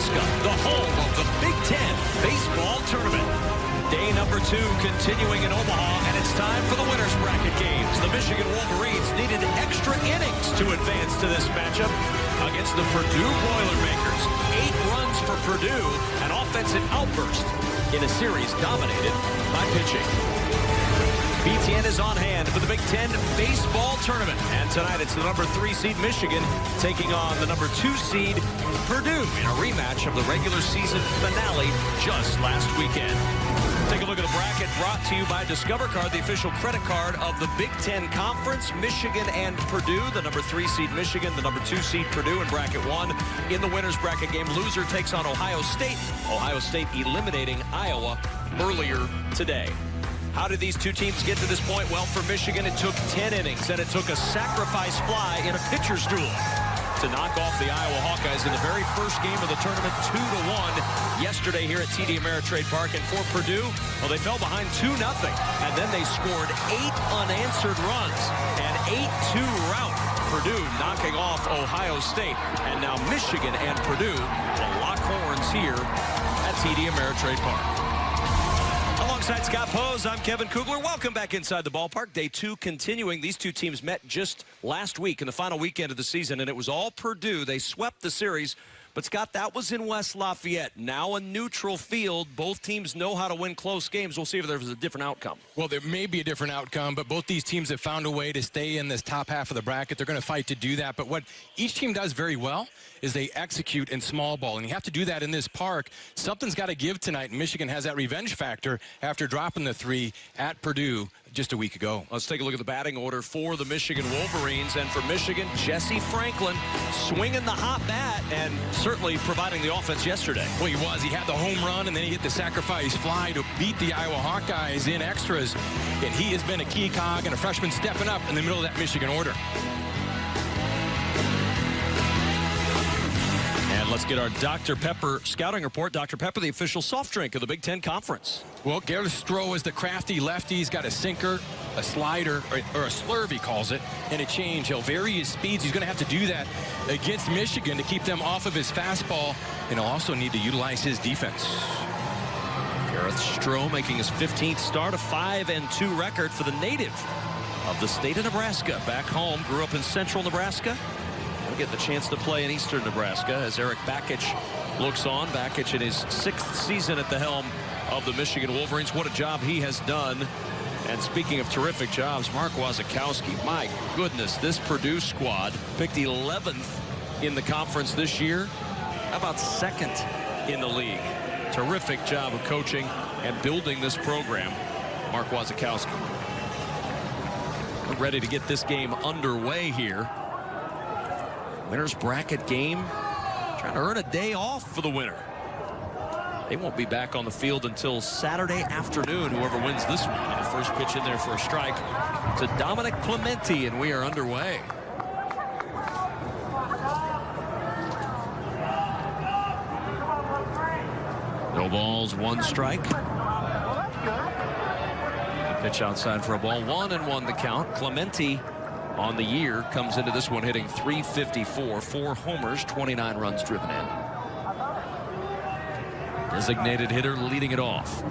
Nebraska, the home of the Big Ten baseball tournament. Day number 2 continuing in Omaha, and it's time for the winner's bracket games. The Michigan Wolverines needed extra innings to advance to this matchup against the Purdue Boilermakers. 8 runs for Purdue, an offensive outburst in a series dominated by pitching. BTN is on hand for the Big Ten baseball tournament. And tonight it's the number 3 seed Michigan taking on the number 2 seed Purdue in a rematch of the regular season finale just last weekend. Take a look at the bracket brought to you by Discover Card, the official credit card of the Big Ten Conference. Michigan and Purdue, the number 3 seed Michigan, the number 2 seed Purdue in bracket 1. In the winner's bracket game, loser takes on Ohio State. Ohio State eliminating Iowa earlier today. How did these two teams get to this point? Well, for Michigan, it took 10 innings, and it took a sacrifice fly in a pitcher's duel to knock off the Iowa Hawkeyes in the very first game of the tournament, 2-1 yesterday here at TD Ameritrade Park. And for Purdue, well, they fell behind 2-0, and then they scored 8 unanswered runs, an 8-2 rout. Purdue knocking off Ohio State, and now Michigan and Purdue will lock horns here at TD Ameritrade Park. Alongside Scott Pose, I'm Kevin Kugler. Welcome back inside the ballpark. Day 2 continuing. These two teams met just last week in the final weekend of the season, and it was all Purdue. They swept the series. But, Scott, that was in West Lafayette. Now a neutral field. Both teams know how to win close games. We'll see if there's a different outcome. Well, there may be a different outcome, but both these teams have found a way to stay in this top half of the bracket. They're going to fight to do that. But what each team does very well is they execute in small ball. And you have to do that in this park. Something's got to give tonight. And Michigan has that revenge factor after dropping the 3 at Purdue just a week ago. Let's take a look at the batting order for the Michigan Wolverines. And for Michigan, Jesse Franklin swinging the hot bat and certainly providing the offense yesterday. Well, he was. He had the home run, and then he hit the sacrifice fly to beat the Iowa Hawkeyes in extras. And he has been a key cog and a freshman stepping up in the middle of that Michigan order. And let's get our Dr. Pepper scouting report. Dr. Pepper, the official soft drink of the Big Ten Conference. Well, Garrett Stroh is the crafty lefty. He's got a sinker, a slider, or a slurve, he calls it, and a change. He'll vary his speeds. He's going to have to do that against Michigan to keep them off of his fastball, and he'll also need to utilize his defense. Garrett Stroh making his 15th start, a 5-2 record for the native of the state of Nebraska. Back home, grew up in central Nebraska. He'll get the chance to play in eastern Nebraska as Eric Bakich looks on. Bakich in his 6th season at the helm of the Michigan Wolverines. What a job he has done. And speaking of terrific jobs, Mark Wasikowski, my goodness, this Purdue squad picked 11th in the conference this year. How about 2nd in the league? Terrific job of coaching and building this program, Mark Wasikowski. We're ready to get this game underway here. Winner's bracket game, trying to earn a day off for the winner. They won't be back on the field until Saturday afternoon, whoever wins this one. And the first pitch in there for a strike to Dominic Clementi, and we are underway. No balls, 1 strike. Pitch outside for a ball, 1-1 the count. Clementi on the year comes into this one hitting .354, 4 homers, 29 runs driven in. Designated hitter leading it off.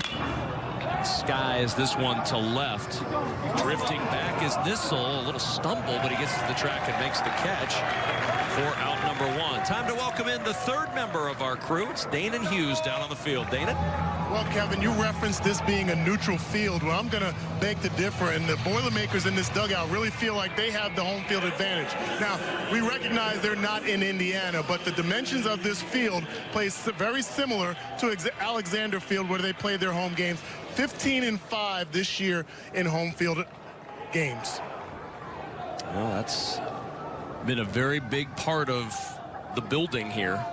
Skies this one to left. Drifting back is Nissel. A little stumble, but he gets to the track and makes the catch for out number 1. Time to welcome in the 3rd member of our crew. It's Danon Hughes down on the field. Danon? Well, Kevin, you referenced this being a neutral field. Well, I'm going to beg to differ, and the Boilermakers in this dugout really feel like they have the home field advantage. Now, we recognize they're not in Indiana, but the dimensions of this field play very similar to Alexander Field, where they play their home games. 15-5 this year in home field games. Well, that's been a very big part of the building here.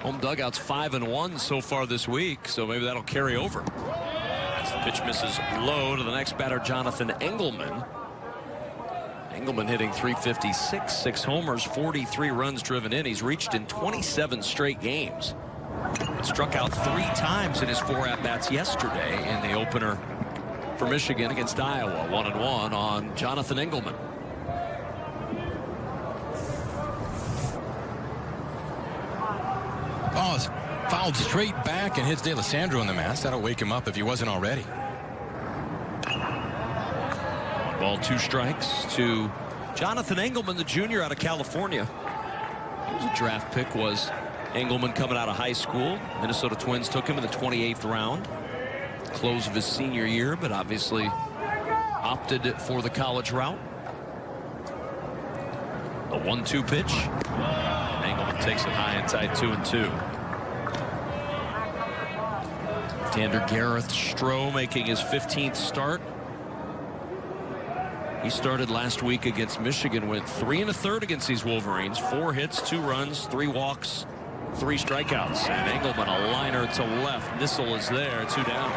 Home dugout's 5-1 so far this week, so maybe that'll carry over. As the pitch misses low to the next batter, Jonathan Engelman. Engelman hitting .356, 6 homers, 43 runs driven in. He's reached in 27 straight games. But struck out 3 times in his 4 at-bats yesterday in the opener for Michigan against Iowa. 1-1 on Jonathan Engelman. Oh, it's fouled straight back and hits Sandro in the mask. That'll wake him up if he wasn't already. 1 ball, 2 strikes to Jonathan Engelman, the junior out of California. He was a draft pick, was Engelman coming out of high school. Minnesota Twins took him in the 28th round. Close of his senior year, but obviously opted for the college route. A 1-2 pitch. And Engelman takes it high and tight, 2-2. Left-hander Gareth Stroh making his 15th start. He started last week against Michigan, went 3 1/3 against these Wolverines. 4 hits, 2 runs, 3 walks, 3 strikeouts. And Engelman a liner to left. Nissel is there, 2 down.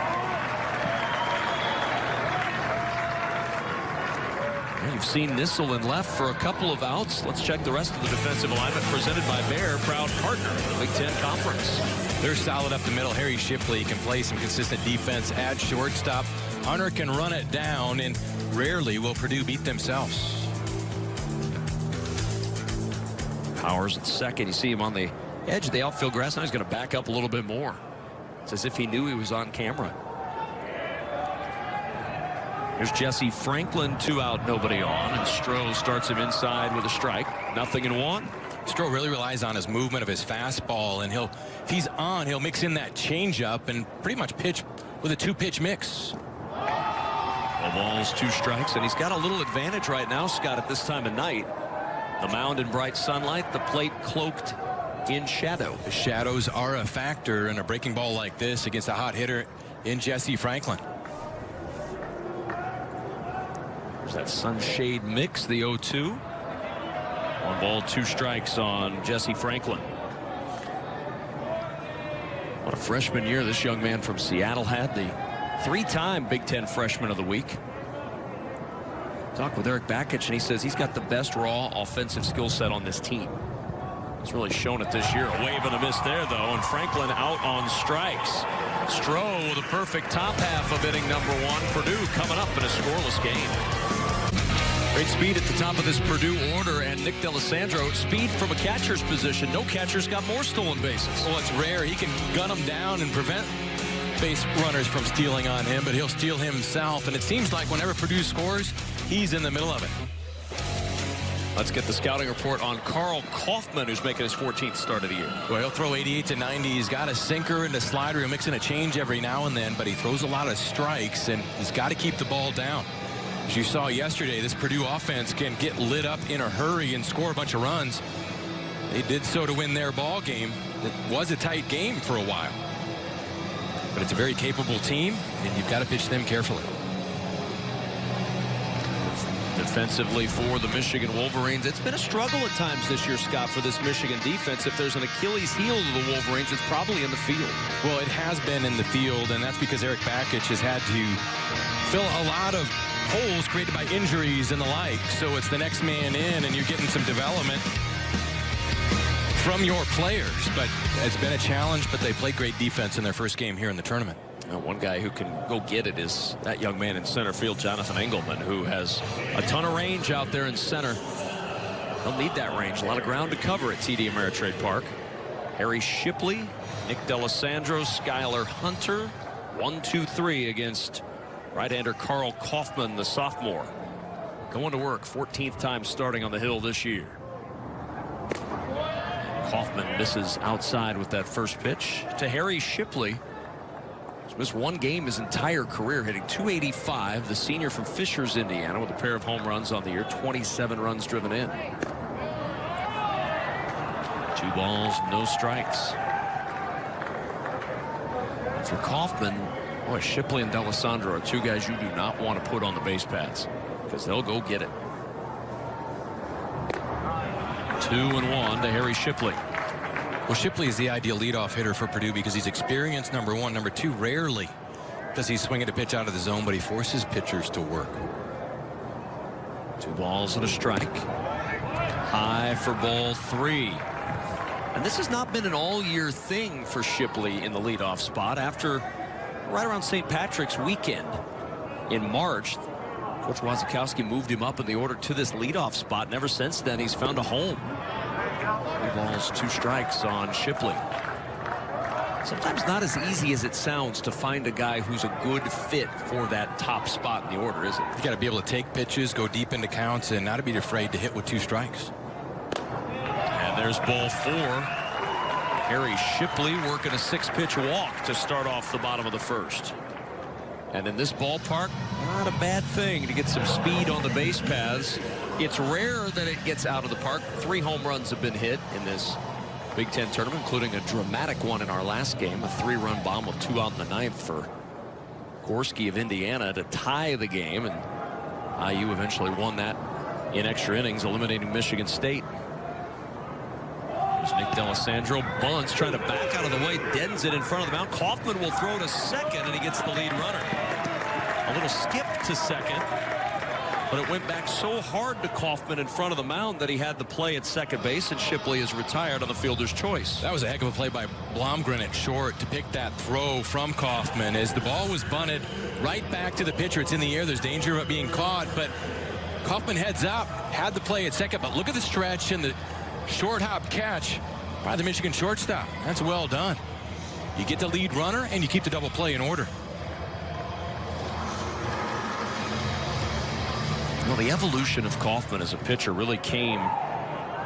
You've seen Nissel in left for a couple of outs. Let's check the rest of the defensive alignment presented by Bear, proud partner of the Big Ten Conference. They're solid up the middle. Harry Shipley can play some consistent defense at shortstop. Hunter can run it down, and rarely will Purdue beat themselves. Powers at second. You see him on the edge of the outfield grass. Now he's going to back up a little bit more. It's as if he knew he was on camera. Here's Jesse Franklin, 2 out, nobody on, and Stroh starts him inside with a strike. 0-1. Stroh really relies on his movement of his fastball, and if he's on, he'll mix in that changeup and pretty much pitch with a 2-pitch mix. 1 ball, 2 strikes, and he's got a little advantage right now, Scott, at this time of night. The mound in bright sunlight, the plate cloaked in shadow. The shadows are a factor in a breaking ball like this against a hot hitter in Jesse Franklin. There's that sunshade mix, the 0-2. 1 ball, 2 strikes on Jesse Franklin. What a freshman year this young man from Seattle had. The 3-time Big Ten Freshman of the Week. Talked with Eric Bakich, and he says he's got the best raw offensive skill set on this team. He's really shown it this year. A wave and a miss there, though, and Franklin out on strikes. Stroh with a perfect top half of inning number 1. Purdue coming up in a scoreless game. Great speed at the top of this Purdue order, and Nick D'Alessandro, speed from a catcher's position. No catcher's got more stolen bases. Well, it's rare. He can gun them down and prevent base runners from stealing on him, but he'll steal himself. And it seems like whenever Purdue scores, he's in the middle of it. Let's get the scouting report on Carl Kaufman, who's making his 14th start of the year. Well, he'll throw 88 to 90. He's got a sinker and a slider. He'll mix in a change every now and then, but he throws a lot of strikes, and he's got to keep the ball down. As you saw yesterday, this Purdue offense can get lit up in a hurry and score a bunch of runs. They did so to win their ball game. It was a tight game for a while, but it's a very capable team, and you've got to pitch them carefully. Defensively for the Michigan Wolverines, it's been a struggle at times this year, Scott, for this Michigan defense. If there's an Achilles heel to the Wolverines, it's probably in the field. Well, it has been in the field, and that's because Eric Bakich has had to fill a lot of holes created by injuries and the like. So it's the next man in, and you're getting some development from your players. But it's been a challenge, but they played great defense in their first game here in the tournament. One guy who can go get it is that young man in center field, Jonathan Engelman, who has a ton of range out there in center. They'll need that range. A lot of ground to cover at TD Ameritrade Park. Harry Shipley, Nick D'Alessandro, Skylar Hunter. 1-2-3 against right-hander Carl Kaufman, the sophomore. Going to work, 14th time starting on the hill this year. Kaufman misses outside with that first pitch to Harry Shipley. He's missed 1 game his entire career, hitting .285. The senior from Fishers, Indiana, with a pair of home runs on the year, 27 runs driven in. 2 balls, no strikes. For Kaufman, boy, Shipley and D'Alessandro are 2 guys you do not want to put on the base paths because they'll go get it. 2-1 to Harry Shipley. Well, Shipley is the ideal leadoff hitter for Purdue because he's experienced, number 1. Number 2, rarely does he swing at a pitch out of the zone, but he forces pitchers to work. 2 balls and a strike. High for ball 3. And this has not been an all-year thing for Shipley in the leadoff spot. After right around St. Patrick's weekend in March, Coach Wazikowski moved him up in the order to this leadoff spot, and ever since then he's found a home. 3 balls, 2 strikes on Shipley. sometimes not as easy as it sounds to find a guy who's a good fit for that top spot in the order, is it? You got to be able to take pitches, go deep into counts, and not to be afraid to hit with 2 strikes. And there's ball 4. Harry Shipley working a 6-pitch walk to start off the bottom of the first. And in this ballpark, not a bad thing to get some speed on the base paths. It's rare that it gets out of the park. 3 home runs have been hit in this Big Ten tournament, including a dramatic one in our last game, a 3-run bomb with 2 out in the 9th for Gorski of Indiana to tie the game, and IU eventually won that in extra innings, eliminating Michigan State. There's Nick D'Alessandro, bunts, trying to back out of the way, deadens it in front of the mound. Kaufman will throw to second, and he gets the lead runner. A little skip to second, but it went back so hard to Kaufman in front of the mound that he had the play at second base, and Shipley is retired on the fielder's choice. That was a heck of a play by Blomgren at short to pick that throw from Kaufman as the ball was bunted right back to the pitcher. It's in the air. There's danger of it being caught, but Kaufman heads up, had the play at second, but look at the stretch and the short hop catch by the Michigan shortstop. That's well done. You get the lead runner and you keep the double play in order. Well, the evolution of Kaufman as a pitcher really came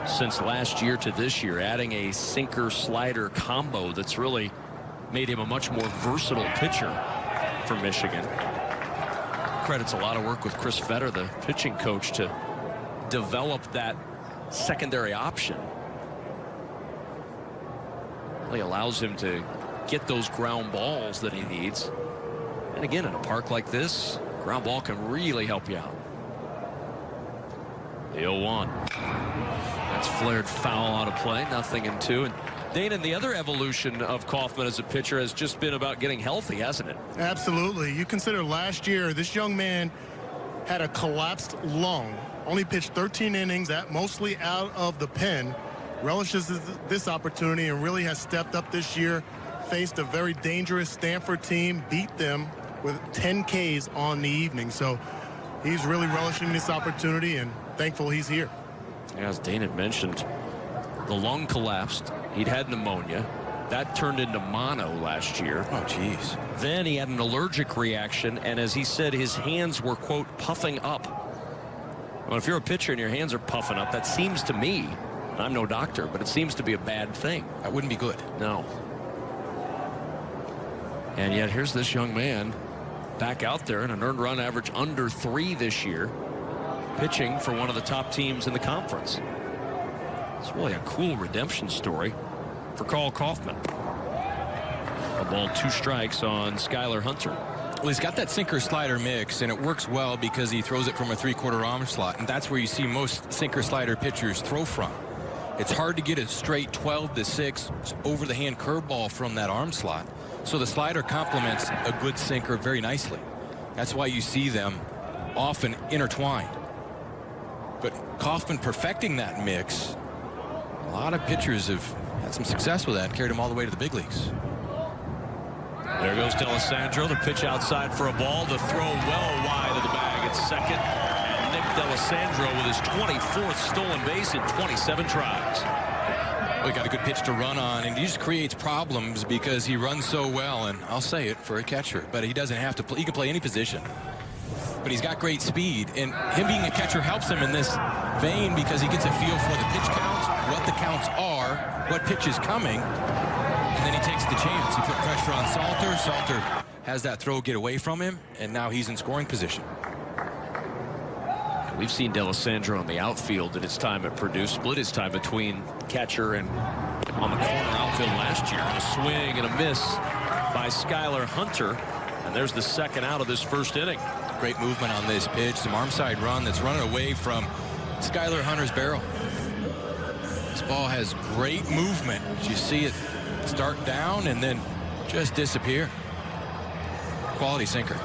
since last year to this year, adding a sinker-slider combo that's really made him a much more versatile pitcher for Michigan. Credits a lot of work with Chris Fetter, the pitching coach, to develop that secondary option. Really allows him to get those ground balls that he needs. And again, in a park like this, ground ball can really help you out. The 0-1. That's flared foul out of play. 0-2. And Dana, the other evolution of Kaufman as a pitcher has just been about getting healthy, hasn't it? Absolutely. You consider last year, this young man had a collapsed lung. Only pitched 13 innings, that mostly out of the pen. Relishes this opportunity and really has stepped up this year. Faced a very dangerous Stanford team, beat them with 10 Ks on the evening. So he's really relishing this opportunity and thankful he's here. As Dane had mentioned, the lung collapsed. He'd had pneumonia. That turned into mono last year. Oh, geez. Then he had an allergic reaction, and as he said, his hands were, quote, puffing up. Well, if you're a pitcher and your hands are puffing up, that seems to me, I'm no doctor, but it seems to be a bad thing. That wouldn't be good. No. And yet here's this young man back out there in an earned run average under 3 this year, pitching for one of the top teams in the conference. It's really a cool redemption story for Carl Kaufman. A ball, 2 strikes on Skylar Hunter. Well, he's got that sinker-slider mix, and it works well because he throws it from a 3/4 arm slot, and that's where you see most sinker-slider pitchers throw from. It's hard to get a straight 12-6 over-the-hand curveball from that arm slot, so the slider complements a good sinker very nicely. That's why you see them often intertwined. But Kaufman perfecting that mix, a lot of pitchers have had some success with that and carried them all the way to the big leagues. There goes D'Alessandro. The pitch outside for a ball. The throw well wide of the bag at second. And Nick D'Alessandro with his 24th stolen base in 27 tries. Well, he got a good pitch to run on, and he just creates problems because he runs so well. And I'll say it for a catcher, but he doesn't have to play. He can play any position. But he's got great speed, and him being a catcher helps him in this vein because he gets a feel for the pitch counts, what the counts are, what pitch is coming, and then he takes the chance. He put pressure on Salter. Salter has that throw get away from him, and now he's in scoring position. We've seen D'Alessandro in the outfield in his time at Purdue, split his time between catcher and on the corner outfield last year. And a swing and a miss by Skylar Hunter, and there's the second out of this first inning. Great movement on this pitch. Some arm side run that's running away from Skylar Hunter's barrel. This ball has great movement. You see it start down and then just disappear. Quality sinker.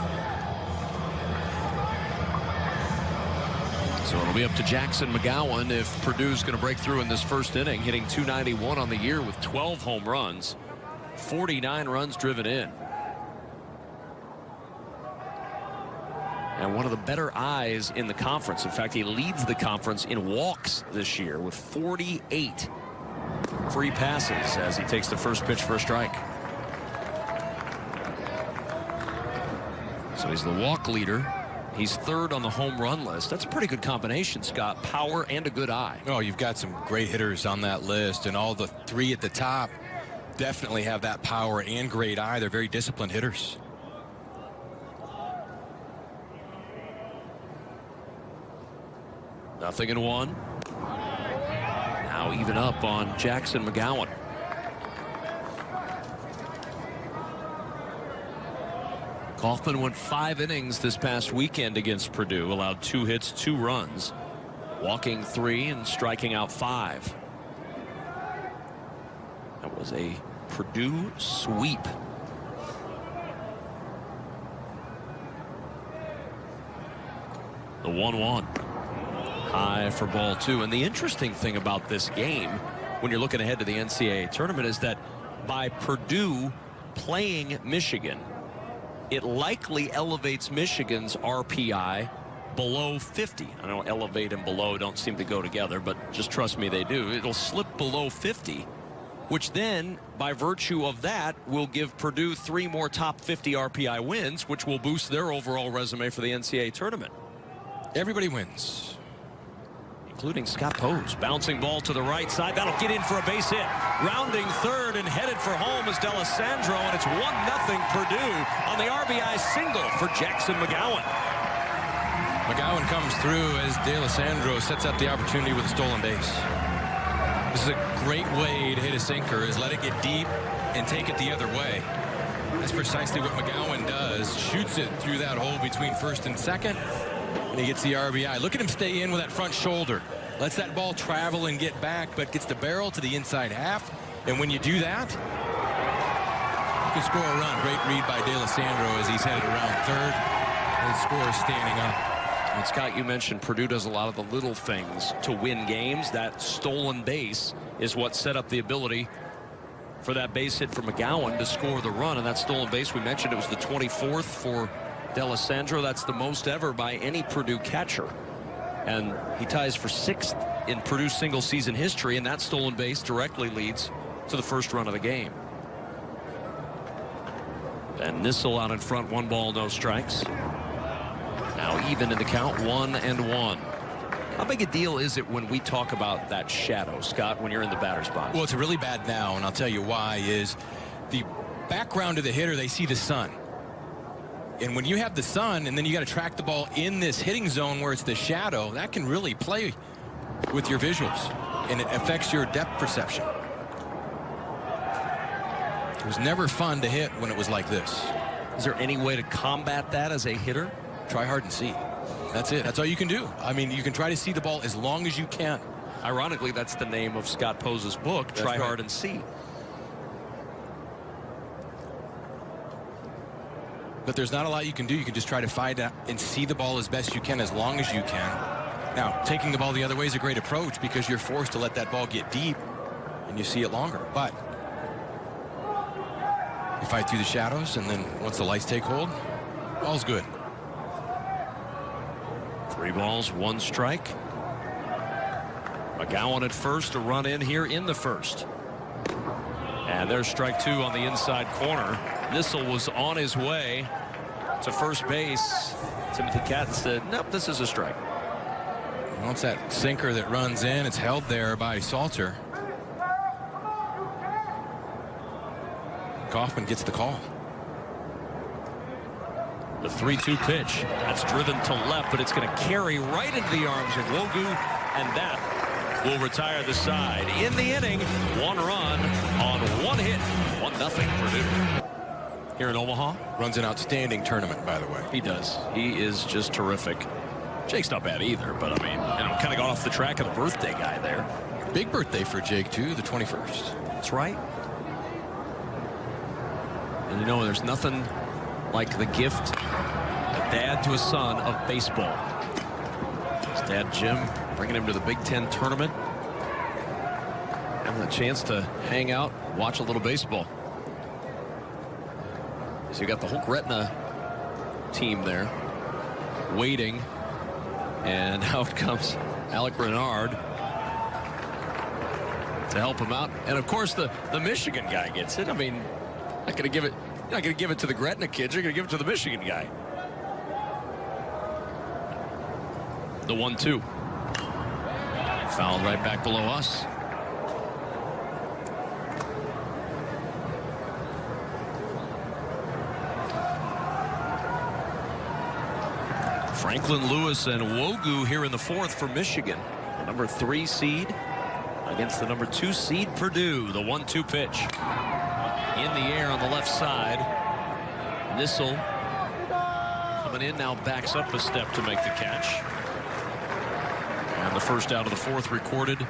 So it'll be up to Jackson Mcgowan if Purdue's going to break through in this first inning, hitting .291 on the year with 12 home runs, 49 runs driven in. And one of the better eyes in the conference. In fact, he leads the conference in walks this year with 48 free passes as he takes the first pitch for a strike. So he's the walk leader. He's third on the home run list. That's a pretty good combination, Scott. Power and a good eye. Oh, you've got some great hitters on that list, and all the three at the top definitely have that power and great eye. They're very disciplined hitters. Nothing in one. Now even up on Jackson Mcgowan. Kaufman went 5 innings this past weekend against Purdue, allowed 2 hits, 2 runs, walking 3 and striking out 5. That was a Purdue sweep. The 1-1. High for ball 2. And the interesting thing about this game, when you're looking ahead to the NCAA tournament, is that by Purdue playing Michigan, it likely elevates Michigan's RPI below 50. I know elevate and below don't seem to go together, but just trust me, they do. It'll slip below 50, which then, by virtue of that, will give Purdue 3 more top 50 RPI wins, which will boost their overall resume for the NCAA tournament. Everybody wins, including Scott Pose. Bouncing ball to the right side. That'll get in for a base hit. Rounding third and headed for home is Sandro, and it's 1-0 Purdue on the RBI single for Jackson Mcgowan. Mcgowan comes through as Sandro sets up the opportunity with a stolen base. This is a great way to hit a sinker, is let it get deep and take it the other way. That's precisely what Mcgowan does. Shoots it through that hole between first and second, and he gets the RBI. Look at him stay in with that front shoulder. Lets that ball travel and get back, but gets the barrel to the inside half. And when you do that, you can score a run. Great read by Sandro as he's headed around third and scores standing up. And Scott, you mentioned Purdue does a lot of the little things to win games. That stolen base is what set up the ability for that base hit for Mcgowan to score the run. And that stolen base, we mentioned it was the 24th for Sandro. That's the most ever by any Purdue catcher. And he ties for 6th in Purdue's single season history, and that stolen base directly leads to the first run of the game. And Nissel out in front, 1 ball, no strikes. Now even in the count, 1-1. How big a deal is it when we talk about that shadow, Scott, when you're in the batter's box? Well, it's really bad now, and I'll tell you why. Is the background of the hitter, they see the sun. And when you have the sun and then you got to track the ball in this hitting zone where it's the shadow, that can really play with your visuals, and it affects your depth perception. It was never fun to hit when it was like this. Is there any way to combat that as a hitter? Try hard and see. That's it. That's all you can do. I mean, you can try to see the ball as long as you can. Ironically, that's the name of Scott Pose's book, That's Try right. Hard and See. But there's not a lot you can do. You can just try to find out and see the ball as best you can, as long as you can. Now, taking the ball the other way is a great approach because you're forced to let that ball get deep and you see it longer. But you fight through the shadows, and then once the lights take hold, ball's good. 3 balls, 1 strike. Mcgowan at first, a run in here in the first. And there's strike 2 on the inside corner. Nissel was on his way to first base. Timothy Catton said, nope, this is a strike. Well, it's that sinker that runs in. It's held there by Salter. Kaufman gets the call. The 3-2 pitch. That's driven to left, but it's going to carry right into the arms of Wogu, and that will retire the side. In the inning, 1 run on 1 hit. 1-0 Purdue. Here in Omaha. Runs an outstanding tournament, by the way. He does. He is just terrific. Jake's not bad either, but I mean, kind of got off the track of the birthday guy there. Big birthday for Jake, too, the 21st. That's right. And you know, there's nothing like the gift of dad to a son of baseball. His dad, Jim, bringing him to the Big Ten tournament. Having a chance to hang out, watch a little baseball. So you got the whole Gretna team there waiting, and out comes Alec Renard to help him out. And of course the Michigan guy gets it. I mean, not going to give it to the Gretna kids. You're going to give it to the Michigan guy. The 1-2. Fouled right back below us. Franklin Lewis and Wogu here in the fourth for Michigan. The number 3 seed against the number 2 seed Purdue. The 1-2 pitch. In the air on the left side. Nissel coming in now, backs up a step to make the catch. And the first out of the fourth recorded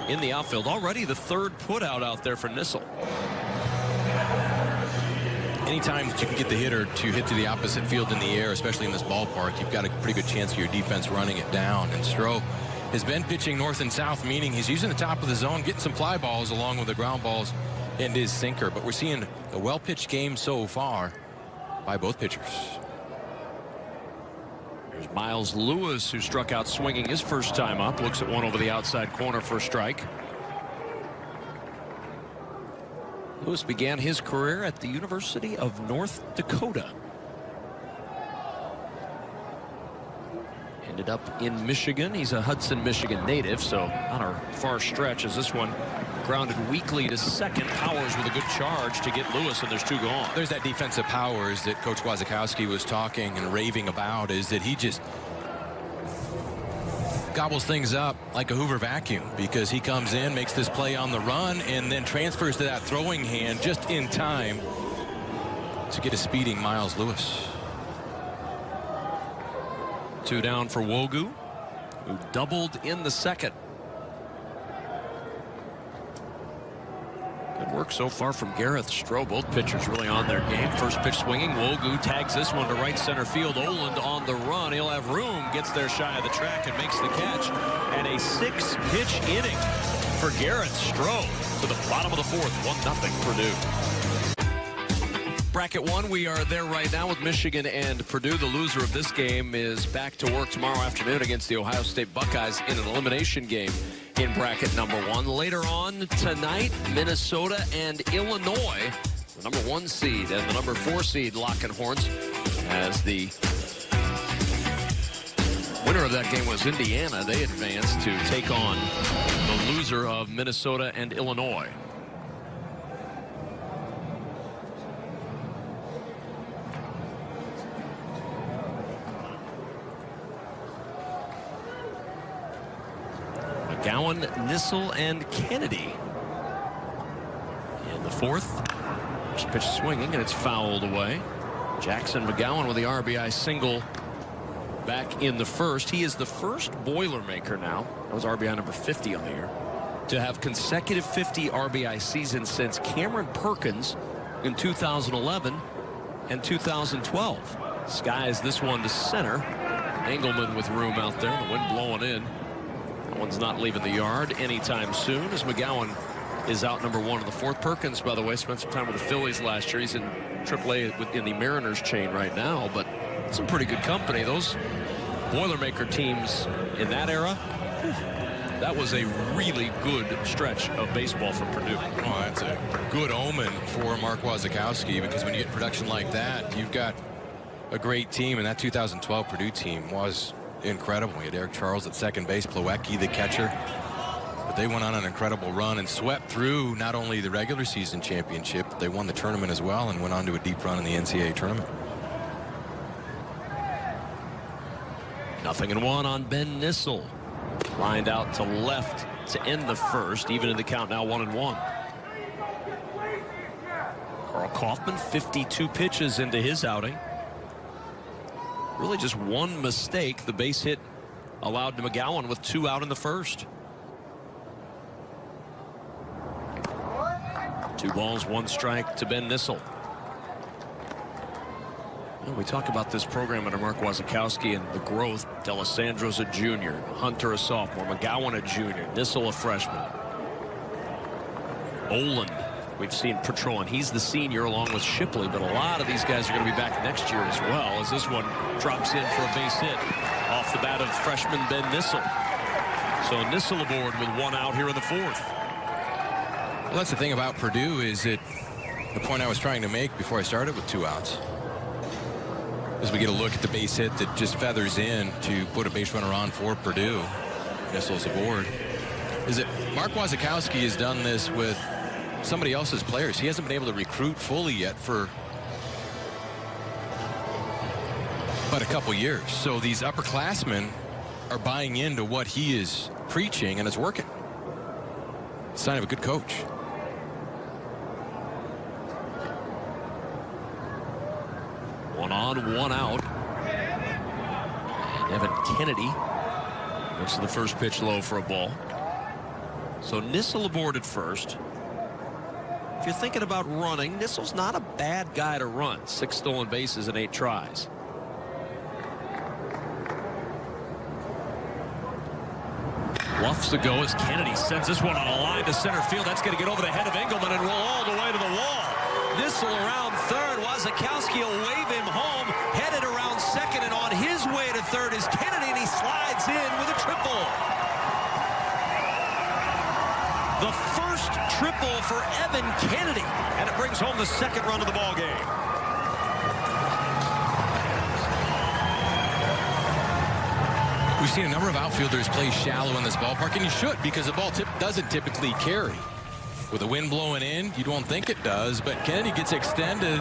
in the outfield. Already the third put out there for Nissel. Anytime that you can get the hitter to hit to the opposite field in the air, especially in this ballpark, you've got a pretty good chance of your defense running it down. And Stroh has been pitching north and south, meaning he's using the top of the zone, getting some fly balls along with the ground balls and his sinker. But we're seeing a well-pitched game so far by both pitchers. There's Miles Lewis, who struck out swinging his first time up. Looks at one over the outside corner for a strike. Lewis began his career at the University of North Dakota. Ended up in Michigan. He's a Hudson, Michigan native, so on our far stretch as this one grounded weakly to second. Powers with a good charge to get Lewis, and there's 2 gone. There's that defensive powers that Coach Wazakowski was talking and raving about, is that he just gobbles things up like a Hoover vacuum, because he comes in, makes this play on the run, and then transfers to that throwing hand just in time to get a speeding Miles Lewis. 2 down for Wogu, who doubled in the second. Good work so far from Gareth Stroh. Both pitchers really on their game. First pitch swinging. Wogu tags this one to right center field. Oland on the run. He'll have room. Gets there shy of the track and makes the catch. And a 6-pitch inning for Gareth Stroh to the bottom of the fourth. 1-0 Purdue. Bracket 1, we are there right now with Michigan and Purdue. The loser of this game is back to work tomorrow afternoon against the Ohio State Buckeyes in an elimination game in bracket number 1. Later on tonight, Minnesota and Illinois, the number 1 seed and the number 4 seed locking horns, as the winner of that game was Indiana. They advanced to take on the loser of Minnesota and Illinois. Mcgowan, Nissel, and Kennedy in the fourth. First pitch swinging, and it's fouled away. Jackson Mcgowan with the RBI single back in the first. He is the first Boilermaker now. That was RBI number 50 on the year, to have consecutive 50 RBI seasons since Cameron Perkins in 2011 and 2012. Skies this one to center. Engelman with room out there. The wind blowing in. That one's not leaving the yard anytime soon, as Mcgowan is out number 1 in the fourth. Perkins, by the way, spent some time with the Phillies last year. He's in AAA in the Mariners chain right now, but some pretty good company. Those Boilermaker teams in that era, that was a really good stretch of baseball for Purdue. Oh, that's a good omen for Mark Wazakowski, because when you get production like that, you've got a great team, and that 2012 Purdue team was incredible. You had Eric Charles at second base, Plawecki the catcher. But they went on an incredible run and swept through not only the regular season championship, but they won the tournament as well and went on to a deep run in the NCAA tournament. 0-1 on Ben Nissel. Lined out to left to end the first, even in the count now 1-1. Carl Kaufman, 52 pitches into his outing. Really just one mistake. The base hit allowed to Mcgowan with 2 out in the first. 2 balls, 1 strike to Ben Nissel. Well, we talk about this program under Mark Wazakowski and the growth. D'Alessandro's a junior, Hunter a sophomore, Mcgowan a junior, Nissel a freshman. Oland, we've seen patrolling. He's the senior along with Shipley, but a lot of these guys are going to be back next year as well, as this one drops in for a base hit off the bat of freshman Ben Nissel. So Nissel aboard with 1 out here in the fourth. Well, that's the thing about Purdue, is that the point I was trying to make before I started with 2 outs. As we get a look at the base hit that just feathers in to put a base runner on for Purdue. Missiles aboard. Is it Mark Wasikowski has done this with somebody else's players. He hasn't been able to recruit fully yet for but a couple years. So these upperclassmen are buying into what he is preaching, and it's working. Sign of a good coach. One on, one out. And Evan Kennedy looks to the first pitch low for a ball. So Nissel aboard at first. If you're thinking about running, Nissel's not a bad guy to run. 6 stolen bases in 8 tries. Luffs to go as Kennedy sends this one on a line to center field. That's going to get over the head of Engelman and roll all the way to the wall. Nissel around third. Wasikowski will wave him home. Headed around second, and on his way to third is Kennedy, and he slides in with a triple. The first triple for Evan Kennedy, and it brings home the second run of the ball game. We've seen a number of outfielders play shallow in this ballpark, and you should, because the ball doesn't typically carry. With the wind blowing in, you don't think it does, but Kennedy gets extended,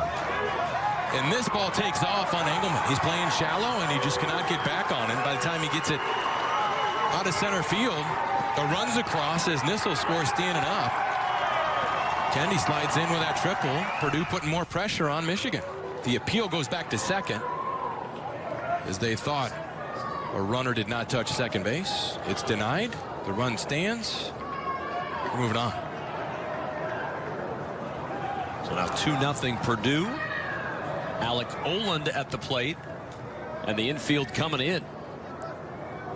and this ball takes off on Engelman. He's playing shallow, and he just cannot get back on it. By the time he gets it out of center field, the runs across as Nissel scores standing up. Kennedy slides in with that triple. Purdue putting more pressure on Michigan. The appeal goes back to second, as they thought a runner did not touch second base. It's denied. The run stands. We're moving on. So now 2-0 Purdue. Alec Oland at the plate, and the infield coming in.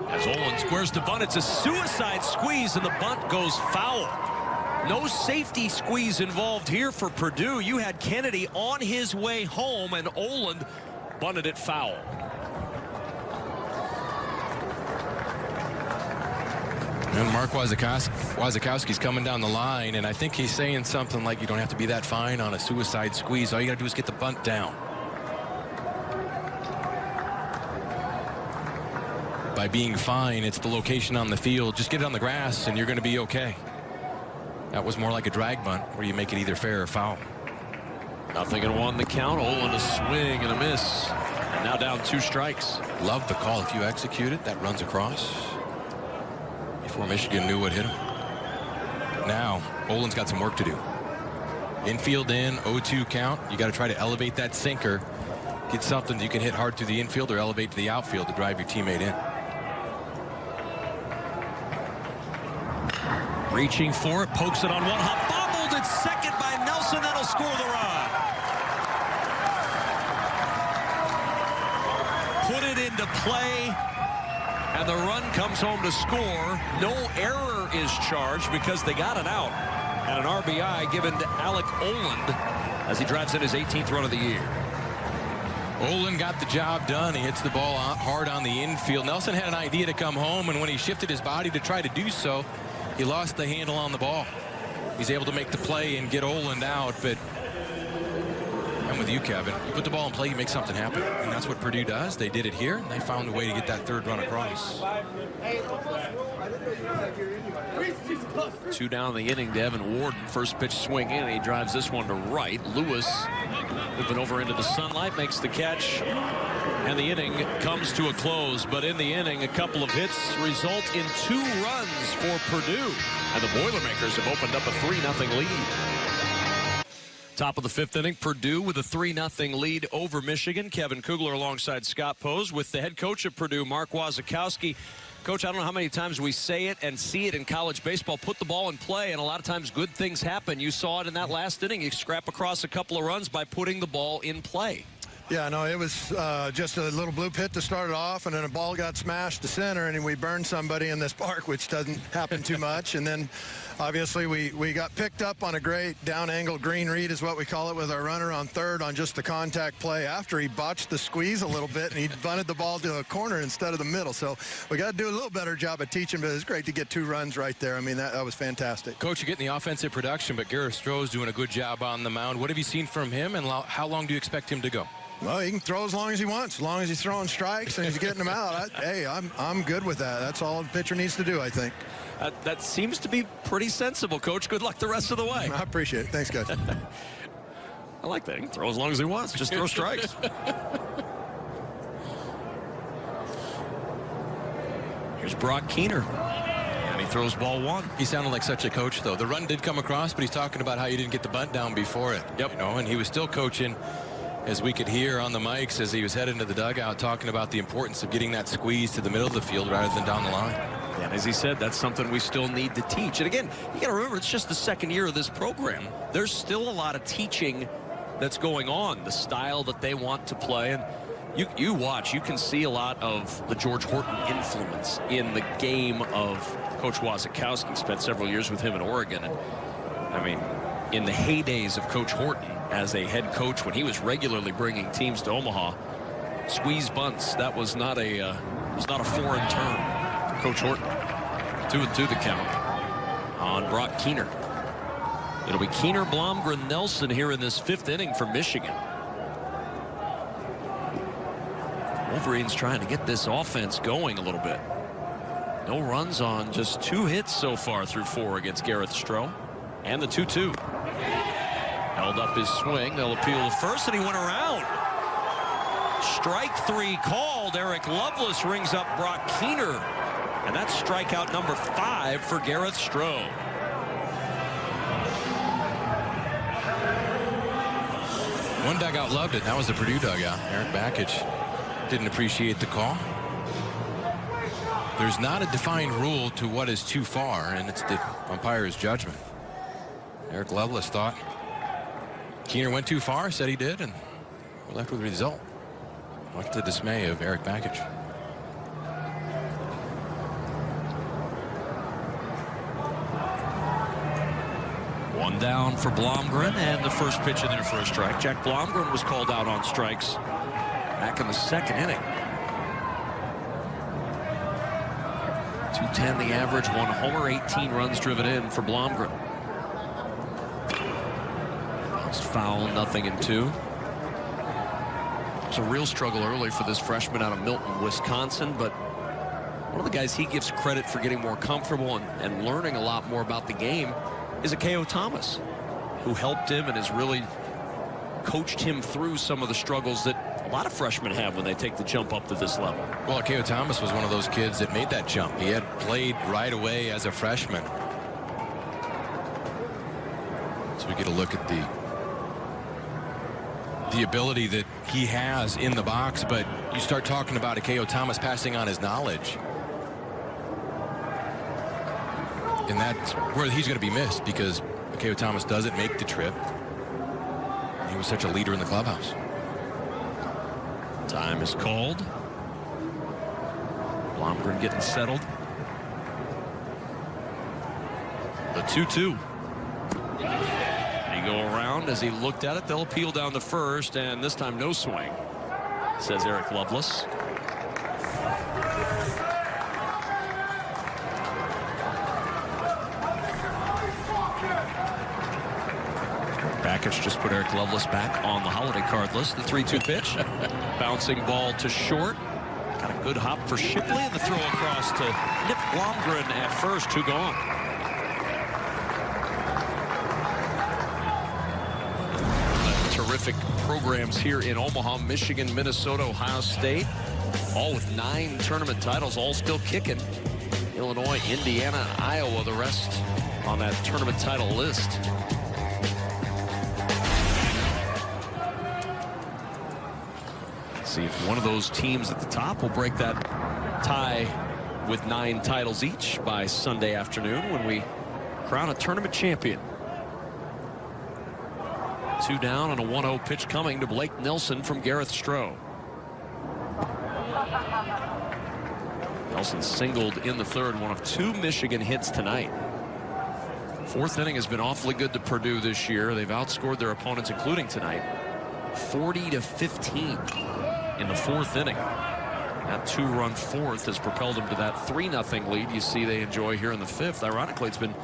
As Oland squares the bunt, it's a suicide squeeze, and the bunt goes foul. No safety squeeze involved here for Purdue. You had Kennedy on his way home, and Oland bunted it foul. And Mark Wasikowski's coming down the line, and I think he's saying something like, you don't have to be that fine on a suicide squeeze. All you got to do is get the bunt down. By being fine, it's the location on the field. Just get it on the grass, and you're going to be okay. That was more like a drag bunt, where you make it either fair or foul. 0-1 the count. Oland a swing and a miss. And now down 2 strikes. Love the call. If you execute it, that runs across. Before Michigan knew what hit him. Now, Oland's got some work to do. Infield in, 0-2 count. You got to try to elevate that sinker. Get something you can hit hard through the infield or elevate to the outfield to drive your teammate in. Reaching for it, pokes it on one hop, bobbled at second by Nelson. That'll score the run. Put it into play, and the run comes home to score. No error is charged because they got it out. And an RBI given to Alec Oland as he drives in his 18th run of the year. Oland got the job done. He hits the ball hard on the infield. Nelson had an idea to come home, and when he shifted his body to try to do so, he lost the handle on the ball. He's able to make the play and get Oland out, but I'm with you, Kevin. You put the ball in play, you make something happen. And that's what Purdue does. They did it here, and they found a way to get that third run across. 2 down in the inning to Evan Warden. First pitch swing in, and he drives this one to right. Lewis moving over into the sunlight, makes the catch, and the inning comes to a close. But in the inning, a couple of hits result in 2 runs for Purdue, and the Boilermakers have opened up a 3-0 lead. Top of the 5th inning, Purdue with a 3-0 lead over Michigan. Kevin Kugler alongside Scott Pose with the head coach of Purdue, Mark Wasikowski. Coach, I don't know how many times we say it and see it in college baseball. Put the ball in play, and a lot of times good things happen. You saw it in that last inning. You scrap across a couple of runs by putting the ball in play. Yeah, no, it was just a little bloop hit to start it off, and then a ball got smashed to center, and we burned somebody in this park, which doesn't happen too much. And then, obviously, we got picked up on a great down-angle green read is what we call it, with our runner on third on just the contact play after he botched the squeeze a little bit, and he bunted the ball to a corner instead of the middle. So we got to do a little better job at teaching, but it's great to get 2 runs right there. I mean, that was fantastic. Coach, you're getting the offensive production, but Gareth Stroh's doing a good job on the mound. What have you seen from him, and how long do you expect him to go? Well, he can throw as long as he wants, as long as he's throwing strikes and he's getting them out. Hey, I'm good with that. That's all the pitcher needs to do, I think. That seems to be pretty sensible, Coach. Good luck the rest of the way. I appreciate it. Thanks, guys. I like that. He can throw as long as he wants. Just throw strikes. Here's Brock Keener. And he throws ball 1. He sounded like such a coach, though. The run did come across, but he's talking about how you didn't get the bunt down before it. Yep. You know, and he was still coaching, as we could hear on the mics as he was heading to the dugout, talking about the importance of getting that squeeze to the middle of the field rather than down the line. And as he said, that's something we still need to teach. And again, you got to remember, it's just the second year of this program. There's still a lot of teaching that's going on, the style that they want to play. And you watch, you can see a lot of the George Horton influence in the game of Coach Wasikowski. Spent several years with him in Oregon. And I mean, in the heydays of Coach Horton as a head coach, when he was regularly bringing teams to Omaha, squeeze bunts, that was not a foreign term for Coach Horton. 2-2 the count on Brock Keener. It'll be Keener, Blomgren, Nelson here in this 5th inning for Michigan. Wolverines trying to get this offense going a little bit. No runs on just 2 hits so far through 4 against Gareth Stroh. And the 2-2. Held up his swing. They'll appeal to first, and he went around. Strike 3 called. Eric Lovelace rings up Brock Keener. And that's strikeout number 5 for Gareth Stroh. One dugout loved it. That was the Purdue dugout. Eric Bakich didn't appreciate the call. There's not a defined rule to what is too far, and it's the umpire's judgment. Eric Lovelace thought Keener went too far, said he did, and we're left with the result. Much to the dismay of Eric Bakich. One down for Blomgren, and the first pitch in there for a strike. Jack Blomgren was called out on strikes back in the 2nd inning. 210 the average, 1 homer, 18 runs driven in for Blomgren. It's foul, 0-2. It's a real struggle early for this freshman out of Milton, Wisconsin, but one of the guys he gives credit for getting more comfortable and learning a lot more about the game is Akeo Thomas, who helped him and has really coached him through some of the struggles that a lot of freshmen have when they take the jump up to this level. Well, Akeo Thomas was one of those kids that made that jump. He had played right away as a freshman. So we get a look at the ability that he has in the box, but you start talking about Akeo Thomas passing on his knowledge, and that's where he's going to be missed, because Akeo Thomas doesn't make the trip. He was such a leader in the clubhouse. Time is called. Blomgren getting settled. The 2-2. He go around. As he looked at it, they'll appeal down the first, and this time no swing, says Eric Lovelace. Bakich just put Eric Lovelace back on the holiday card list. The 3-2 pitch. Bouncing ball to short. Got a good hop for Shipley, and the throw across to Nip Blomgren at first. 2 gone. Terrific programs here in Omaha, Michigan, Minnesota, Ohio State, all with 9 tournament titles, all still kicking. Illinois, Indiana, Iowa, the rest on that tournament title list. See if one of those teams at the top will break that tie with 9 titles each by Sunday afternoon when we crown a tournament champion. 2 down and a 1-0 pitch coming to Blake Nelson from Gareth Stroh. Nelson singled in the 3rd, one of 2 Michigan hits tonight. 4th inning has been awfully good to Purdue this year. They've outscored their opponents, including tonight, 40-15 in the 4th inning. That 2-run 4th has propelled them to that 3-0 lead you see they enjoy here in the 5th. Ironically, it's been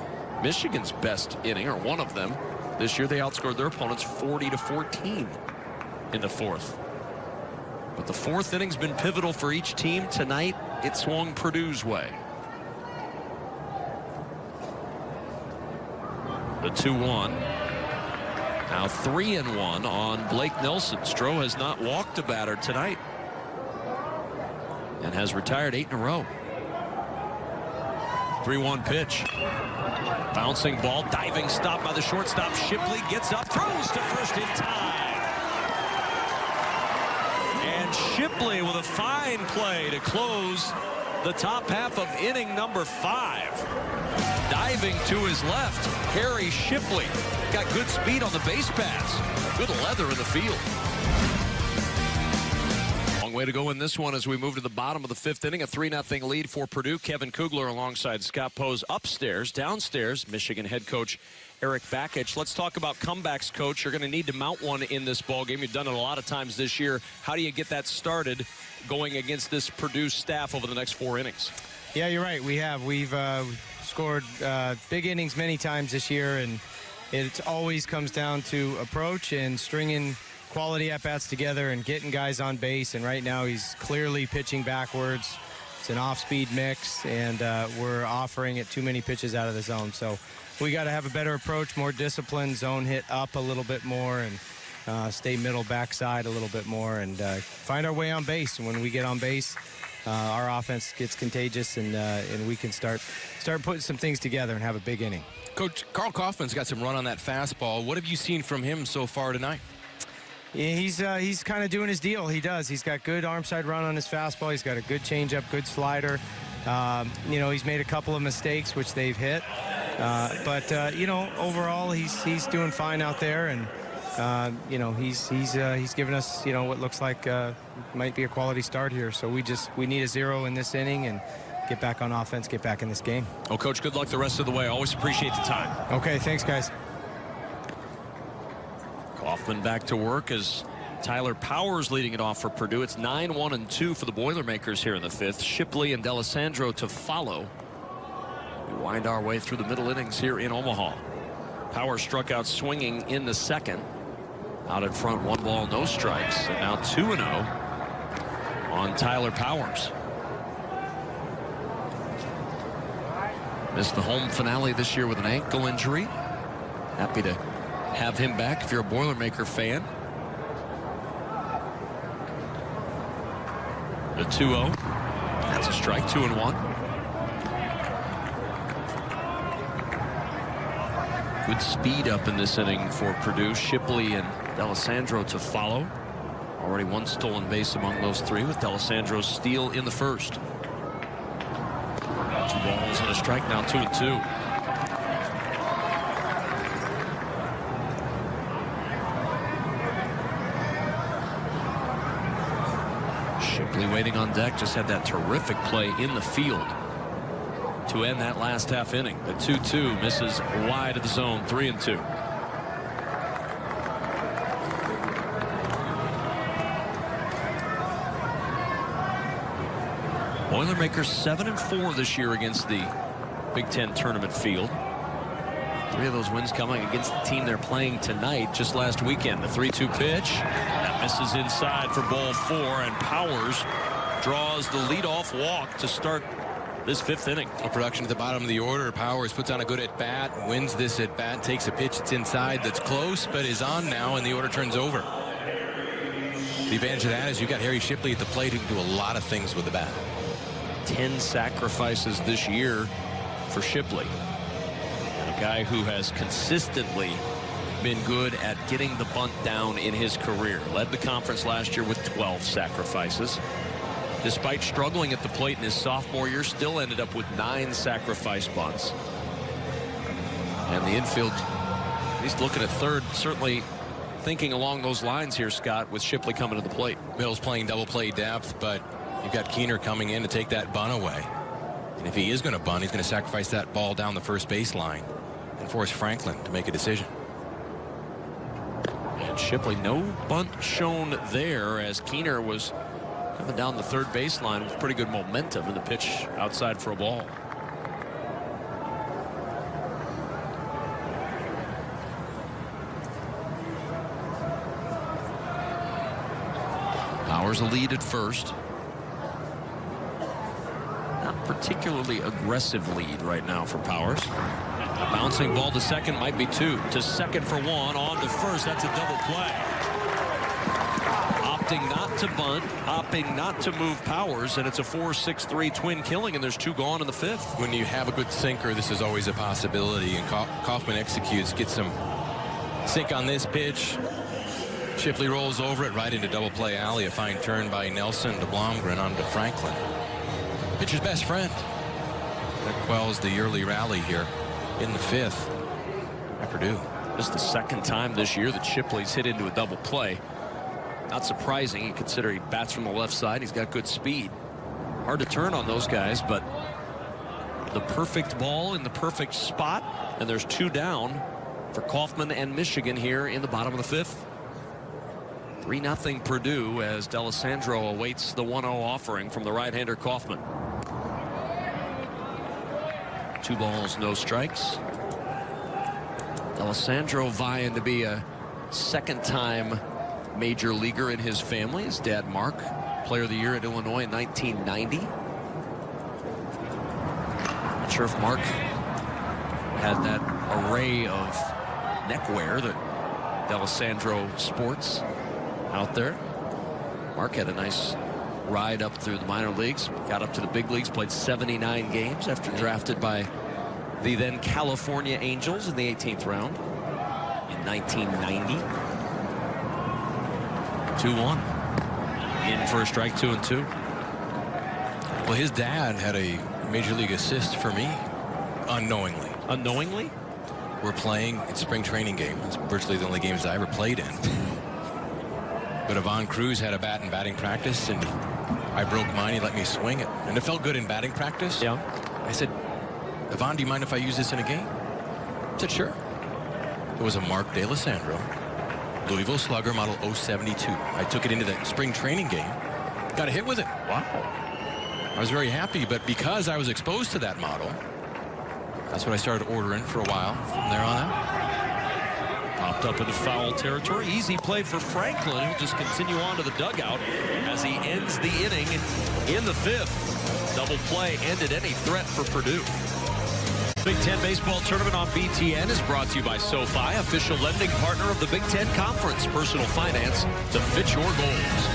Michigan's best inning, or one of them. This year they outscored their opponents 40-14 in the 4th. But the fourth inning's been pivotal for each team. Tonight, it swung Purdue's way. The 2-1. Now 3-1 on Blake Nelson. Stroh has not walked a batter tonight and has retired 8 in a row. 3-1 pitch. Bouncing ball, diving stop by the shortstop. Shipley gets up, throws to first in time. And Shipley with a fine play to close the top half of inning number 5. Diving to his left, Harry Shipley. Got good speed on the base paths. Good leather in the field. Long way to go in this one as we move to the bottom of the 5th inning. A 3-0 lead for Purdue. Kevin Kugler alongside Scott Pose upstairs. Downstairs, Michigan head coach Eric Bakich. Let's talk about comebacks, Coach. You're going to need to mount one in this ball game. You've done it a lot of times this year. How do you get that started going against this Purdue staff over the next 4 innings? Yeah, you're right. We've scored big innings many times this year, and it always comes down to approach and stringing quality at-bats together and getting guys on base. And right now he's clearly pitching backwards. It's an off-speed mix, and we're offering it too many pitches out of the zone. So we got to have a better approach, more discipline, zone hit up a little bit more, and stay middle backside a little bit more, and find our way on base. And when we get on base, our offense gets contagious, and we can start putting some things together and have a big inning. Coach, Carl Kaufman's got some run on that fastball. What have you seen from him so far tonight? Yeah, he's kind of doing his deal. He does. He's got good arm side run on his fastball. He's got a good changeup, good slider. He's made a couple of mistakes, which they've hit. But overall, he's doing fine out there, and he's given us what looks like might be a quality start here. So we need a 0 in this inning and get back on offense, get back in this game. Oh, Coach, good luck the rest of the way. Always appreciate the time. Okay, thanks, guys. Kaufman back to work as Tyler Powers leading it off for Purdue. It's 9-1-2 for the Boilermakers here in the 5th. Shipley and D'Alessandro to follow. We wind our way through the middle innings here in Omaha. Powers struck out swinging in the 2nd. Out in front, 1 ball, no strikes. And now 2-0 on Tyler Powers. Missed the home finale this year with an ankle injury. Happy to have him back if you're a Boilermaker fan. The 2-0. That's a strike, 2-1. Good speed up in this inning for Purdue. Shipley and D'Alessandro to follow. Already 1 stolen base among those 3 with D'Alessandro's steal in the 1st. 2 balls and a strike, now 2-2. Shipley waiting on deck, just had that terrific play in the field to end that last half inning. The 2-2 misses wide of the zone, 3-2. Boilermakers 7-4 this year against the Big Ten tournament field. 3 of those wins coming against the team they're playing tonight. Just last weekend, the 3-2 pitch that misses inside for ball 4, and Powers draws the leadoff walk to start this 5th inning. A production at the bottom of the order. Powers puts on a good at-bat, wins this at-bat, takes a pitch that's inside, that's close, but is on now, and the order turns over. The advantage of that is you've got Harry Shipley at the plate who can do a lot of things with the bat. 10 sacrifices this year for Shipley. And a guy who has consistently been good at getting the bunt down in his career. Led the conference last year with 12 sacrifices. Despite struggling at the plate in his sophomore year, still ended up with 9 sacrifice bunts. And the infield, at least looking at third, certainly thinking along those lines here, Scott, with Shipley coming to the plate. Middle's playing double play depth, but you've got Keener coming in to take that bunt away. And if he is going to bunt, he's going to sacrifice that ball down the first baseline and force Franklin to make a decision. And Shipley, no bunt shown there as Keener was coming down the third baseline with pretty good momentum, and the pitch outside for a ball. Powers a lead at first. Not particularly aggressive lead right now for Powers. A bouncing ball to second, might be two. To second for one, on to first. That's a double play. Opting not to bunt, opting not to move Powers, and it's a 4-6-3 twin killing, and there's two gone in the fifth. When you have a good sinker, this is always a possibility, and Kaufman executes, gets some sink on this pitch. Shipley rolls over it right into double play alley. A fine turn by Nelson to Blomgren onto Franklin. Pitcher's best friend. That quells the early rally here in the fifth at Purdue. This is the second time this year that Shipley's hit into a double play. Not surprising, you consider he bats from the left side. He's got good speed. Hard to turn on those guys, but the perfect ball in the perfect spot, and there's two down for Kaufman and Michigan here in the bottom of the fifth. 3-0 Purdue as D'Alessandro awaits the 1-0 offering from the right-hander Kaufman. 2 balls, no strikes. D'Alessandro vying to be a second-time major leaguer in his family. His dad, Mark, player of the year at Illinois in 1990. Not sure if Mark had that array of neckwear that D'Alessandro sports out there. Mark had a nice ride up through the minor leagues, got up to the big leagues, played 79 games after drafted by the then California Angels in the 18th round in 1990. 2-1. In for a strike, 2-2. Well, his dad had a major league assist for me unknowingly. Unknowingly? We're playing in spring training game. It's virtually the only games I ever played in. But Ivan Cruz had a bat in batting practice, and I broke mine. He let me swing it, and it felt good in batting practice. Yeah. I said, Ivan, do you mind if I use this in a game? I said, sure. It was a Mark D'Alessandro Louisville Slugger model 072. I took it into the spring training game, got a hit with it. Wow. I was very happy, but because I was exposed to that model, that's what I started ordering for a while from there on out. Popped up into foul territory. Easy play for Franklin. He'll just continue on to the dugout as he ends the inning in the fifth. Double play ended any threat for Purdue. Big Ten baseball tournament on BTN is brought to you by SoFi, official lending partner of the Big Ten Conference. Personal finance to fit your goals.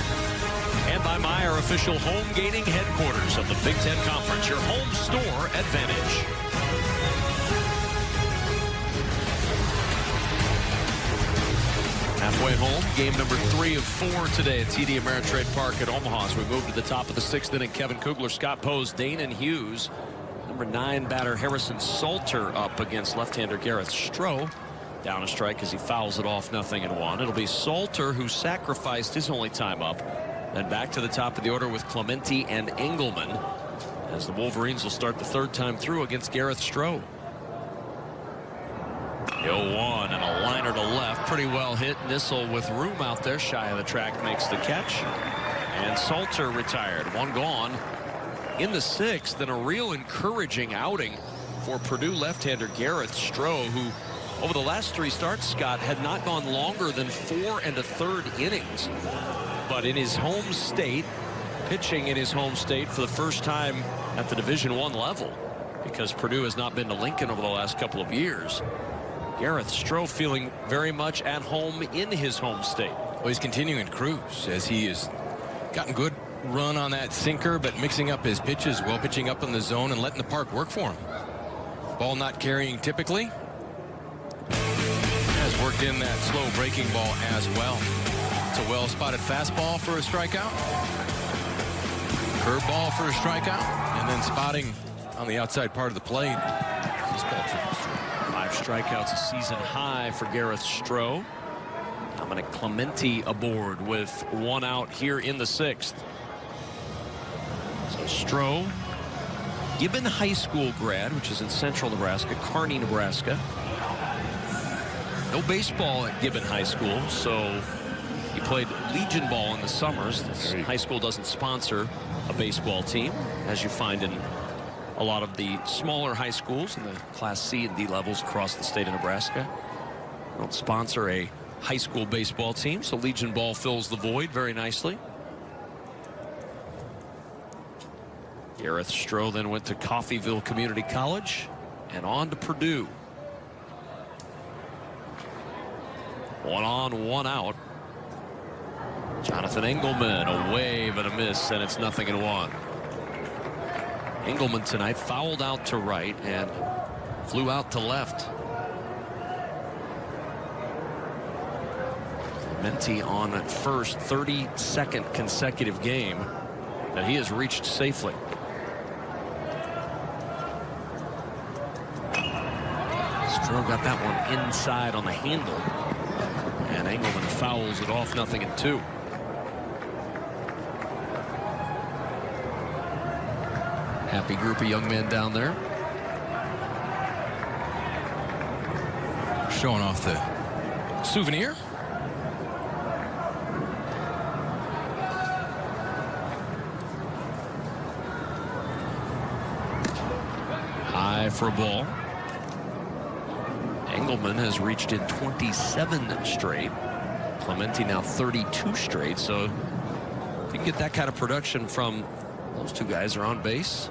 And by Meyer, official home gating headquarters of the Big Ten Conference, your home store advantage. Halfway home, game number 3 of 4 today at TD Ameritrade Park at Omaha as we move to the top of the 6th inning. Kevin Kugler, Scott Pose, Dane and Hughes. Number 9 batter Harrison Salter up against left-hander Gareth Stroh. Down a strike as he fouls it off, 0-1. It'll be Salter who sacrificed his only time up. Then back to the top of the order with Clemente and Engelman as the Wolverines will start the 3rd time through against Gareth Stroh. 0-1 and a liner to left. Pretty well hit. Nissel with room out there shy of the track makes the catch. And Salter retired. 1 gone in the 6th, and a real encouraging outing for Purdue left-hander Gareth Stroh, who over the last 3 starts, Scott, had not gone longer than 4 1/3 innings. But in his home state, pitching in his home state for the first time at the Division I level, because Purdue has not been to Lincoln over the last couple of years. Gareth Stroh feeling very much at home in his home state. Well, he's continuing to cruise as he has gotten good run on that sinker, but mixing up his pitches well, pitching up in the zone and letting the park work for him. Ball not carrying typically. Has worked in that slow breaking ball as well. It's a well-spotted fastball for a strikeout. Curveball for a strikeout. And then spotting on the outside part of the plate. 5 strikeouts a season high for Gareth Stroh. Dominic Clemente aboard with 1 out here in the 6th. So Stroh, Gibbon High School grad, which is in central Nebraska, Kearney, Nebraska. No baseball at Gibbon High School, so he played Legion ball in the summers. This high school doesn't sponsor a baseball team, as you find in a lot of the smaller high schools in the Class C and D levels across the state of Nebraska. They don't sponsor a high school baseball team, so Legion ball fills the void very nicely. Gareth Stroh then went to Coffeyville Community College and on to Purdue. 1 on, 1 out. Jonathan Engelman, a wave and a miss, and it's 0-1. Engelman tonight fouled out to right and flew out to left. Clemente on at first, 32nd consecutive game that he has reached safely. Stroh got that one inside on the handle, and Engelman fouls it off, 0-2. Happy group of young men down there. Showing off the souvenir. High for a ball. Engelman has reached in 27 straight. Clemente now 32 straight. So if you can get that kind of production from those two guys are on base,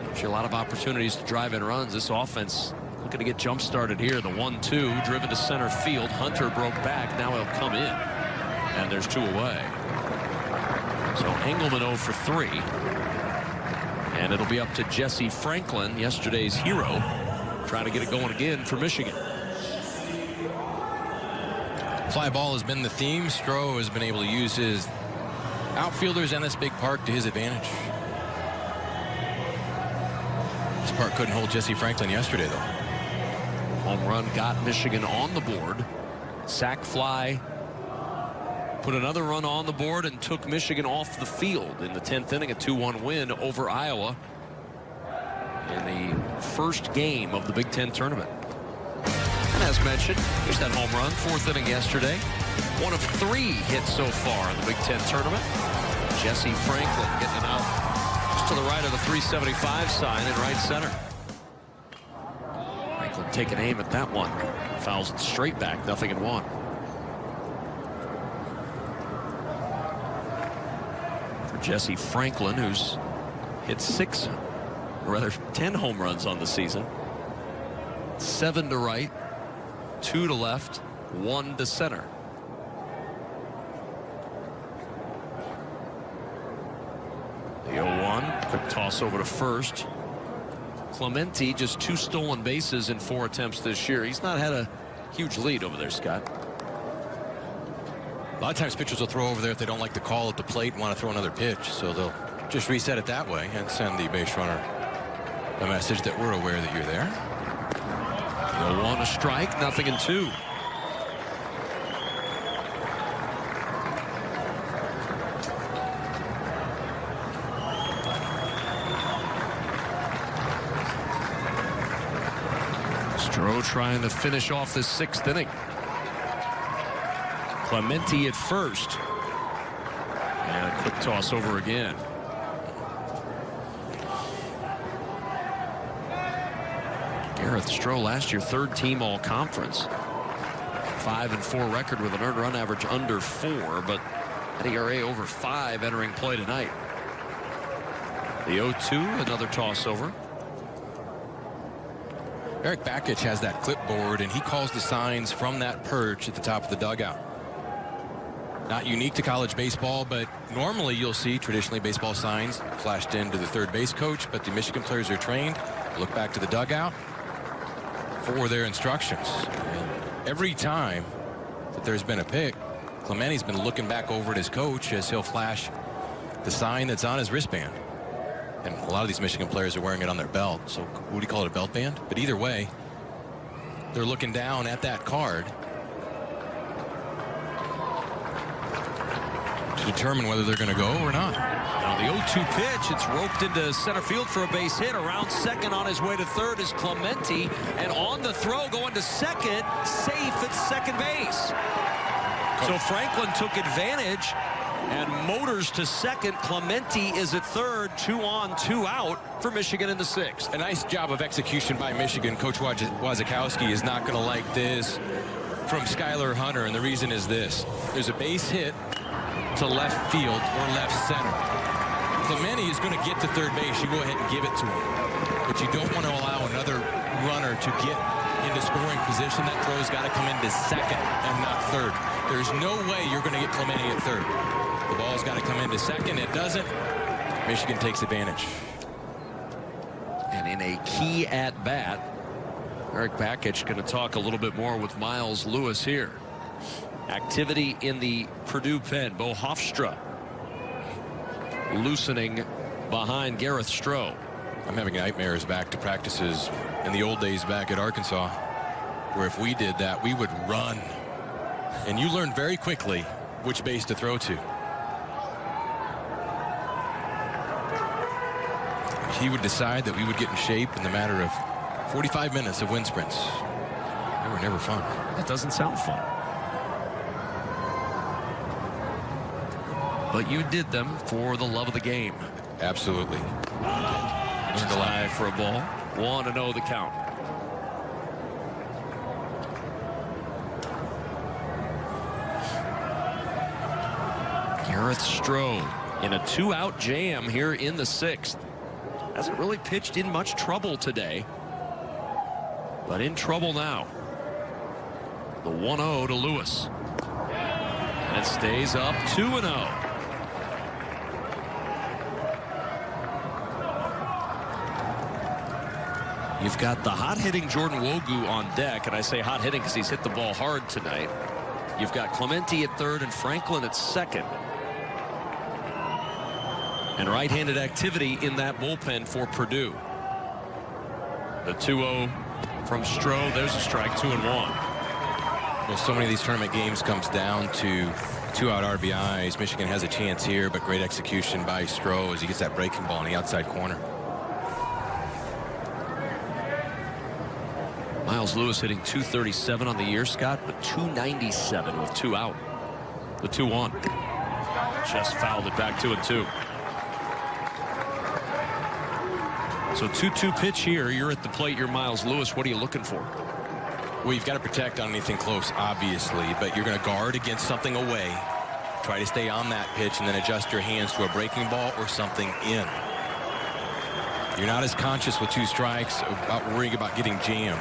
gives you a lot of opportunities to drive in runs. This offense looking to get jump started here. The 1-2 driven to center field. Hunter broke back. Now he'll come in, and there's 2 away. So Engelman 0 for 3. And it'll be up to Jesse Franklin, yesterday's hero, trying to get it going again for Michigan. Fly ball has been the theme. Stroh has been able to use his outfielders and this big park to his advantage. This park couldn't hold Jesse Franklin yesterday, though. Home run got Michigan on the board. Sac fly put another run on the board and took Michigan off the field in the 10th inning, a 2-1 win over Iowa in the first game of the Big Ten tournament. And as mentioned, here's that home run, 4th inning yesterday. 1 of 3 hits so far in the Big Ten tournament. Jesse Franklin getting it out just to the right of the 375 sign in right center. Franklin taking aim at that one. Fouls it straight back, 0-1. Jesse Franklin, who's hit 10 home runs on the season. 7 to right, 2 to left, 1 to center. The 0-1, quick toss over to first. Clemente just 2 stolen bases in 4 attempts this year. He's not had a huge lead over there, Scott. A lot of times pitchers will throw over there if they don't like the call at the plate and want to throw another pitch, so they'll just reset it that way and send the base runner a message that we're aware that you're there. 0-1, a strike, 0-2. Stroh trying to finish off this 6th inning. Clemente at first. And a quick toss over again. Gareth Stroh last year 3rd team all conference. 5-4 record with an earned run average under 4, but an ERA over 5 entering play tonight. The 0-2, another toss over. Eric Bakich has that clipboard, and he calls the signs from that perch at the top of the dugout. Not unique to college baseball, but normally you'll see traditionally baseball signs flashed into the third base coach, but the Michigan players are trained to look back to the dugout for their instructions. Every time that there's been a pick, Clemente's been looking back over at his coach as he'll flash the sign that's on his wristband. And a lot of these Michigan players are wearing it on their belt, so what do you call it, a belt band? But either way, they're looking down at that card to determine whether they're going to go or not. Now the 0-2 pitch, it's roped into center field for a base hit. Around second, on his way to third is Clemente, and on the throw going to second, safe at second base. So Franklin took advantage and motors to second. Clemente is at third. 2 on, 2 out for Michigan in the 6th. A nice job of execution by Michigan. Coach Wazikowski is not going to like this from Skylar Hunter, and the reason is this. There's a base hit to left field or left center. Clemente is going to get to third base. You go ahead and give it to him. But you don't want to allow another runner to get into scoring position. That throw's got to come into second and not third. There's no way you're going to get Clemente at third. The ball's got to come into second. It doesn't. Michigan takes advantage. And in a key at-bat, Eric Bakich going to talk a little bit more with Miles Lewis here. Activity in the Purdue pen. Bo Hofstra loosening behind Gareth Stroh. I'm having nightmares back to practices in the old days back at Arkansas, where if we did that, we would run. And you learn very quickly which base to throw to. He would decide that we would get in shape in the matter of 45 minutes of wind sprints. They were never fun. That doesn't sound fun. But you did them for the love of the game. Absolutely. Learned to lie for a ball. 1-0 the count. Gareth Stroh in a 2-out jam here in the 6th. Hasn't really pitched in much trouble today, but in trouble now. The 1-0 to Lewis. And it stays up 2-0. You've got the hot-hitting Jordan Wogu on deck, and I say hot-hitting because he's hit the ball hard tonight. You've got Clemente at third and Franklin at second. And right-handed activity in that bullpen for Purdue. The 2-0 from Stroh. There's a strike, 2-1. Well, so many of these tournament games comes down to 2-out RBIs. Michigan has a chance here, but great execution by Stroh as he gets that breaking ball in the outside corner. Miles Lewis hitting .237 on the year, Scott, but .297 with 2 out. The 2-1. Just fouled it back 2-2. So 2-2 pitch here. You're at the plate. You're Miles Lewis. What are you looking for? Well, you've got to protect on anything close, obviously, but you're going to guard against something away. Try to stay on that pitch and then adjust your hands to a breaking ball or something in. You're not as conscious with 2 strikes about worrying about getting jammed.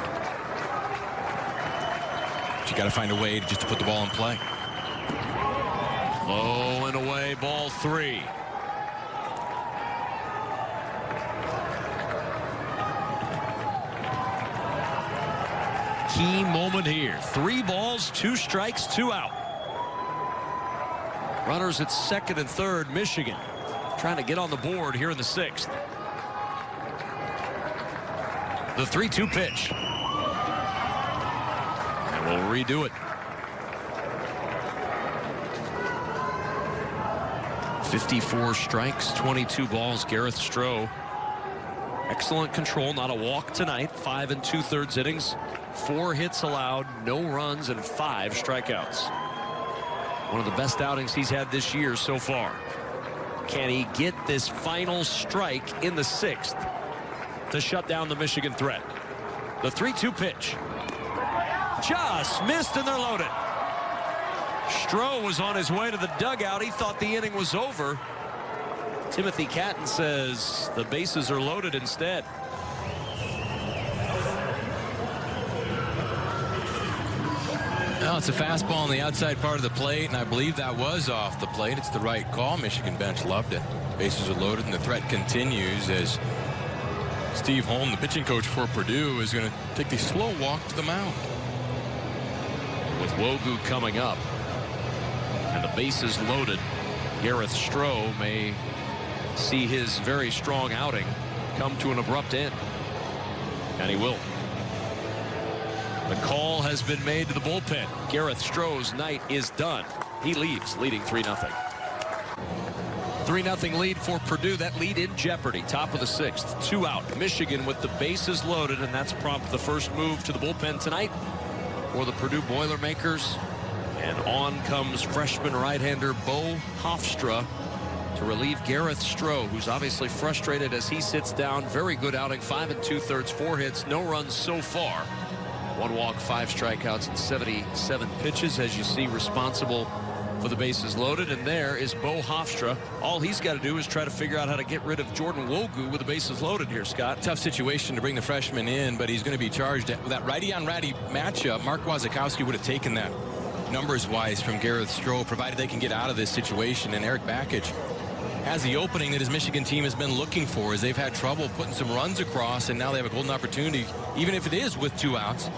But you got to find a way to put the ball in play. Low and away, ball 3. Key moment here. 3 balls, 2 strikes, 2 out. Runners at second and third. Michigan trying to get on the board here in the 6th. The 3-2 pitch. And we'll redo it. 54 strikes, 22 balls. Gareth Stroh. Excellent control, not a walk tonight. 5 2/3 innings. 4 hits allowed, no runs, and 5 strikeouts. One of the best outings he's had this year so far. Can he get this final strike in the 6th to shut down the Michigan threat? The 3-2 pitch. Just missed, and they're loaded. Stroh was on his way to the dugout. He thought the inning was over. Timothy Catton says the bases are loaded instead. Well, it's a fastball on the outside part of the plate, and I believe that was off the plate. It's the right call. Michigan bench loved it. Bases are loaded, and the threat continues as Steve Holm, the pitching coach for Purdue, is going to take the slow walk to the mound. With Wogu coming up and the bases loaded, Gareth Stroh may see his very strong outing come to an abrupt end. And he will. The call has been made to the bullpen. Gareth Stroh's night is done. He leaves, leading 3-0. 3-0 lead for Purdue. That lead in jeopardy. Top of the 6th. 2 out. Michigan with the bases loaded, and that's prompted the first move to the bullpen tonight for the Purdue Boilermakers. And on comes freshman right-hander Bo Hofstra to relieve Gareth Stroh, who's obviously frustrated as he sits down. Very good outing. 5 2/3, 4 hits, no runs so far. 1 walk, 5 strikeouts, and 77 pitches. As you see, responsible with the bases loaded, and there is Bo Hofstra. All he's got to do is try to figure out how to get rid of Jordan Wogu with the bases loaded here, Scott. Tough situation to bring the freshman in, but he's going to be charged with that righty-on-righty matchup. Mark Wasikowski would have taken that numbers-wise from Gareth Stroh, provided they can get out of this situation. And Eric Bakich has the opening that his Michigan team has been looking for, as they've had trouble putting some runs across, and now they have a golden opportunity, even if it is with 2 outs,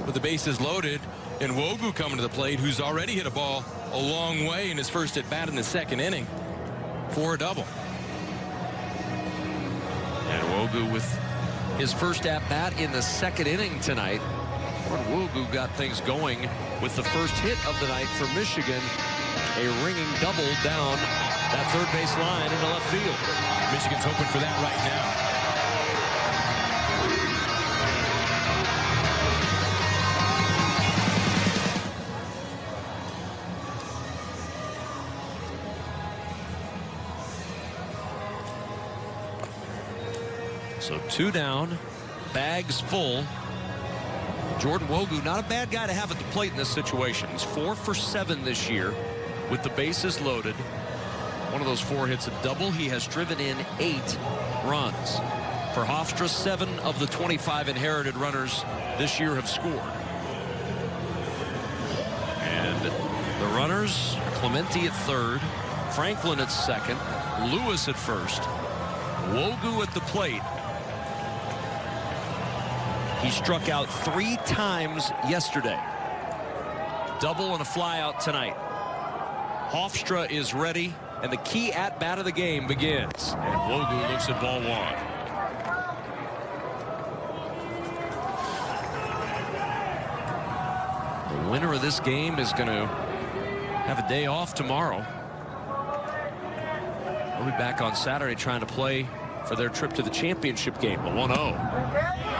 with the bases loaded. And Wogu coming to the plate, who's already hit a ball a long way in his first at bat in the 2nd inning for a double. And Wogu with his first at bat in the 2nd inning tonight. Wogu got things going with the first hit of the night for Michigan. A ringing double down that third base line into left field. Michigan's hoping for that right now. So 2 down, bags full. Jordan Wogu, not a bad guy to have at the plate in this situation. He's 4 for 7 this year with the bases loaded. One of those 4 hits a double. He has driven in 8 runs. For Hofstra, 7 of the 25 inherited runners this year have scored. And the runners, Clemente at 3rd, Franklin at 2nd, Lewis at 1st, Wogu at the plate. He struck out 3 times yesterday. Double and a flyout tonight. Hofstra is ready, and the key at-bat of the game begins. And Wogu looks at ball 1. The winner of this game is going to have a day off tomorrow. They'll be back on Saturday trying to play for their trip to the championship game, the 1-0.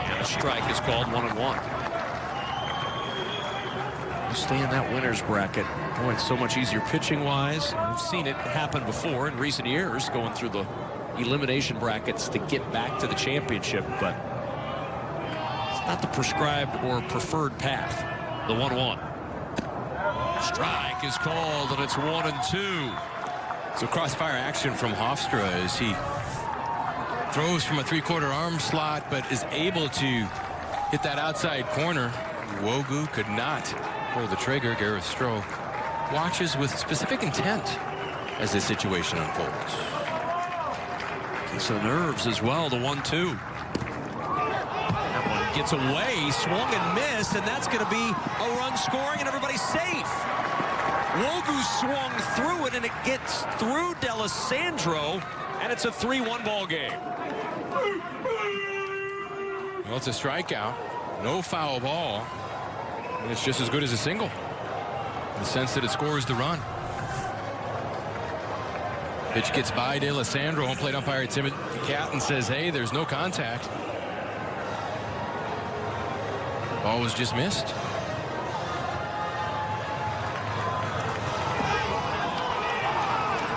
And a strike is called, 1-1. You stay in that winner's bracket. Boy, it's so much easier pitching-wise. We've seen it happen before in recent years, going through the elimination brackets to get back to the championship, but it's not the prescribed or preferred path. The 1-1. Strike is called, and it's 1-2. So crossfire action from Hofstra as he throws from a 3/4 arm slot, but is able to hit that outside corner. Wogu could not pull the trigger. Gareth Stroh watches with specific intent as this situation unfolds. Gets the nerves as well, the 1-2. That one gets away, swung and missed, and that's going to be a run scoring, and everybody's safe. Wogu swung through it, and it gets through Sandro, and it's a 3-1 ball game. Well, it's a strikeout, no foul ball, and it's just as good as a single in the sense that it scores the run. Pitch gets by Sandro. Home plate umpire Timothy Catton says, hey, there's no contact. Ball was just missed.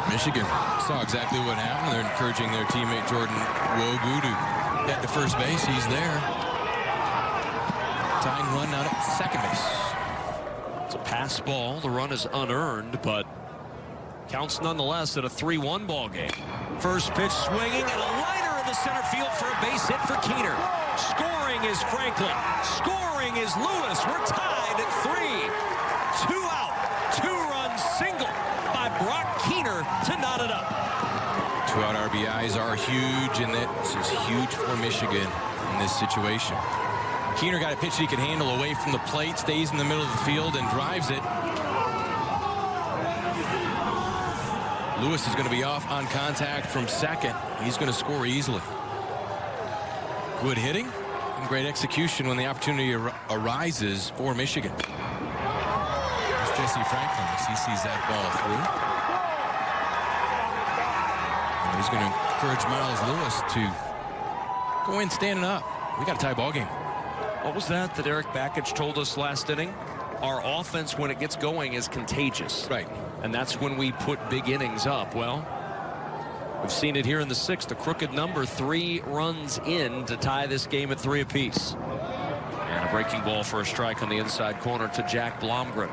Michigan saw exactly what happened. They're encouraging their teammate Jordan Wogu to get to first base. He's there. Tying run out at second base. It's a pass ball. The run is unearned, but counts nonetheless at a 3-1 ball game. First pitch swinging, and a liner in the center field for a base hit for Keener. Scoring is Franklin. Scoring is Lewis. We're tied at 3. 2 out. 2-run single by Brock Keener to knot it up. 2-out RBIs are huge, and this is huge for Michigan in this situation. Keener got a pitch he can handle away from the plate, stays in the middle of the field and drives it. Lewis is going to be off on contact from second. He's going to score easily. Good hitting and great execution when the opportunity arises for Michigan. There's Jesse Franklin as he sees that ball through. And he's going to encourage Miles Lewis to go in standing up. We got a tie ball game. What was that Eric Bakich told us last inning? Our offense, when it gets going, is contagious. Right. And that's when we put big innings up. Well, we've seen it here in the 6th. A crooked number, 3 runs in to tie this game at 3 apiece. And a breaking ball for a strike on the inside corner to Jack Blomgren.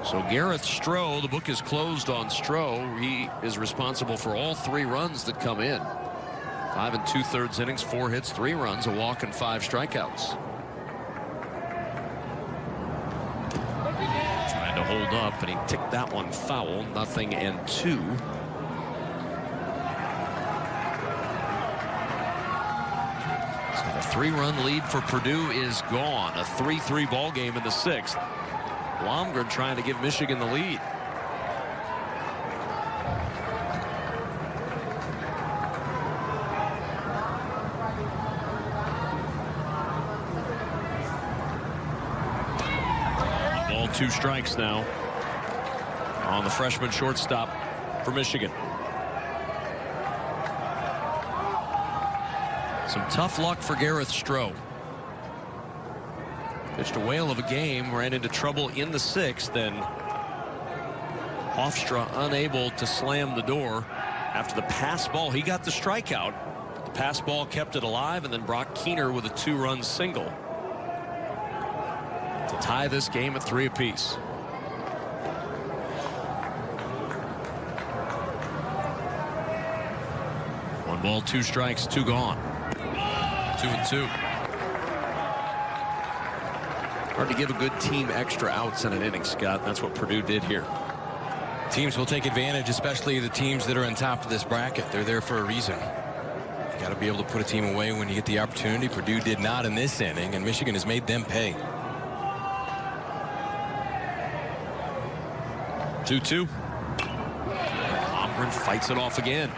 So Gareth Stroh, the book is closed on Stroh. He is responsible for all 3 runs that come in. 5 2/3 innings, 4 hits, 3 runs, a walk, and 5 strikeouts. Trying to hold up, and he ticked that one foul. 0-2. So the 3-run lead for Purdue is gone. A 3-3 ball game in the 6th. Blomgren trying to give Michigan the lead. Ball, 2 strikes now on the freshman shortstop for Michigan. Some tough luck for Gareth Stroh. Pitched a whale of a game, ran into trouble in the 6th, then Hofstra unable to slam the door after the pass ball. He got the strikeout. The pass ball kept it alive, and then Brock Keener with a 2-run single to tie this game at 3 apiece. One ball, 2 strikes, 2 gone. 2-2. Hard to give a good team extra outs in an inning, Scott. That's what Purdue did here. Teams will take advantage, especially the teams that are on top of this bracket. They're there for a reason. You got to be able to put a team away when you get the opportunity. Purdue did not in this inning, and Michigan has made them pay. 2-2. Blomgren fights it off again.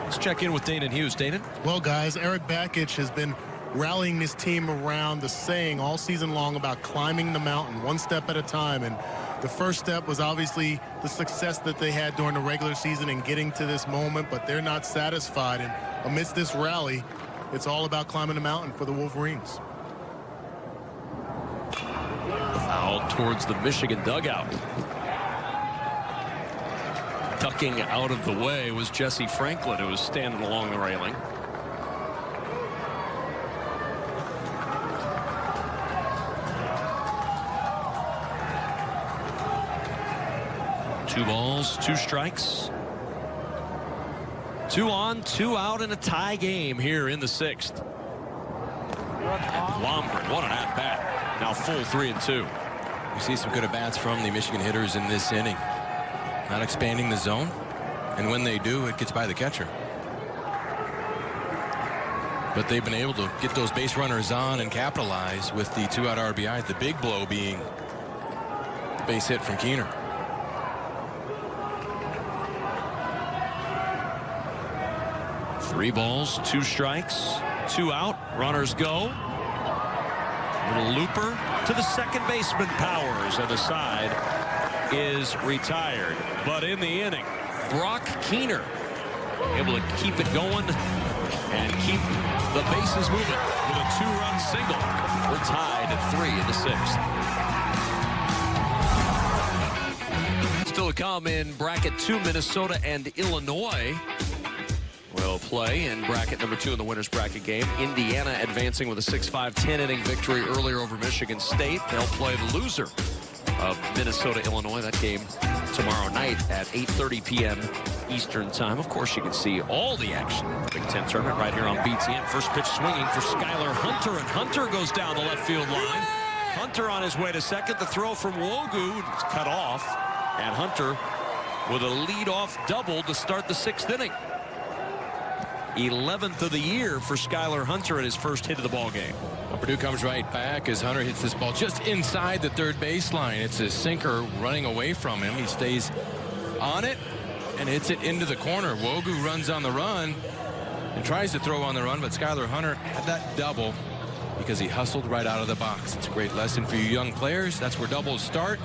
Let's check in with Danon Hughes. Danon? Well, guys, Eric Bakich has been rallying this team around the saying all season long about climbing the mountain 1 step at a time. And the first step was obviously the success that they had during the regular season and getting to this moment, but they're not satisfied. And amidst this rally, it's all about climbing the mountain for the Wolverines. Foul towards the Michigan dugout. Ducking out of the way was Jesse Franklin, who was standing along the railing. Two balls, 2 strikes. 2 on, 2 out in a tie game here in the 6th. Blomgren, what an at-bat. Now full 3-2. You see some good at-bats from the Michigan hitters in this inning. Not expanding the zone, and when they do, it gets by the catcher. But they've been able to get those base runners on and capitalize with the 2-out RBIs, the big blow being the base hit from Keener. Three balls, 2 strikes, 2 out, runners go. Little looper to the second baseman Powers, and the side is retired. But in the inning, Brock Keener able to keep it going and keep the bases moving with a 2-run single. We're tied at 3 in the 6th. Still to come in bracket 2, Minnesota and Illinois will play in bracket number 2 in the winners bracket game. Indiana advancing with a 6-5 10-inning victory earlier over Michigan State. They'll play the loser of Minnesota, Illinois. That game tomorrow night at 8:30 p.m. Eastern time. Of course, you can see all the action in the Big Ten tournament right here on BTN. First pitch swinging for Skylar Hunter, and Hunter goes down the left field line. Hunter on his way to second. The throw from Wogu is cut off, and Hunter with a leadoff double to start the 6th inning. 11th of the year for Skylar Hunter at his first hit of the ball game. Well, Purdue comes right back as Hunter hits this ball just inside the third baseline. It's a sinker running away from him. He stays on it and hits it into the corner. Wogu runs on the run and tries to throw on the run, but Skylar Hunter had that double because he hustled right out of the box. It's a great lesson for you young players. That's where doubles start.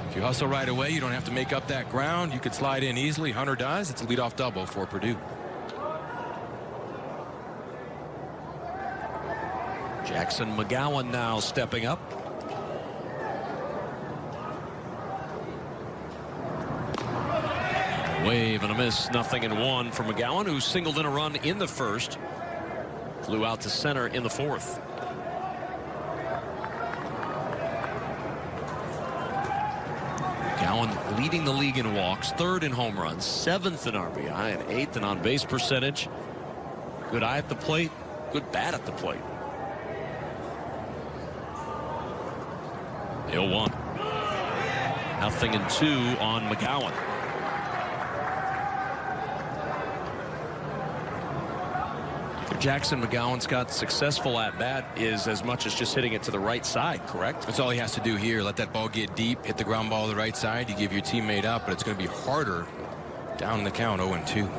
If you hustle right away, you don't have to make up that ground. You could slide in easily. Hunter does. It's a leadoff double for Purdue. Jackson Mcgowan now stepping up. Wave and a miss, 0-1 for Mcgowan, who singled in a run in the 1st. Flew out to center in the 4th. McGowan leading the league in walks, 3rd in home runs, 7th in RBI, and 8th in on-base percentage. Good eye at the plate, good bat at the plate. The 0-1. 0-2 on McGowan. Jackson McGowan's got successful at bat is as much as just hitting it to the right side, correct? That's all he has to do here. Let that ball get deep, hit the ground ball to the right side. You give your teammate up, but it's going to be harder down in the count, 0-2.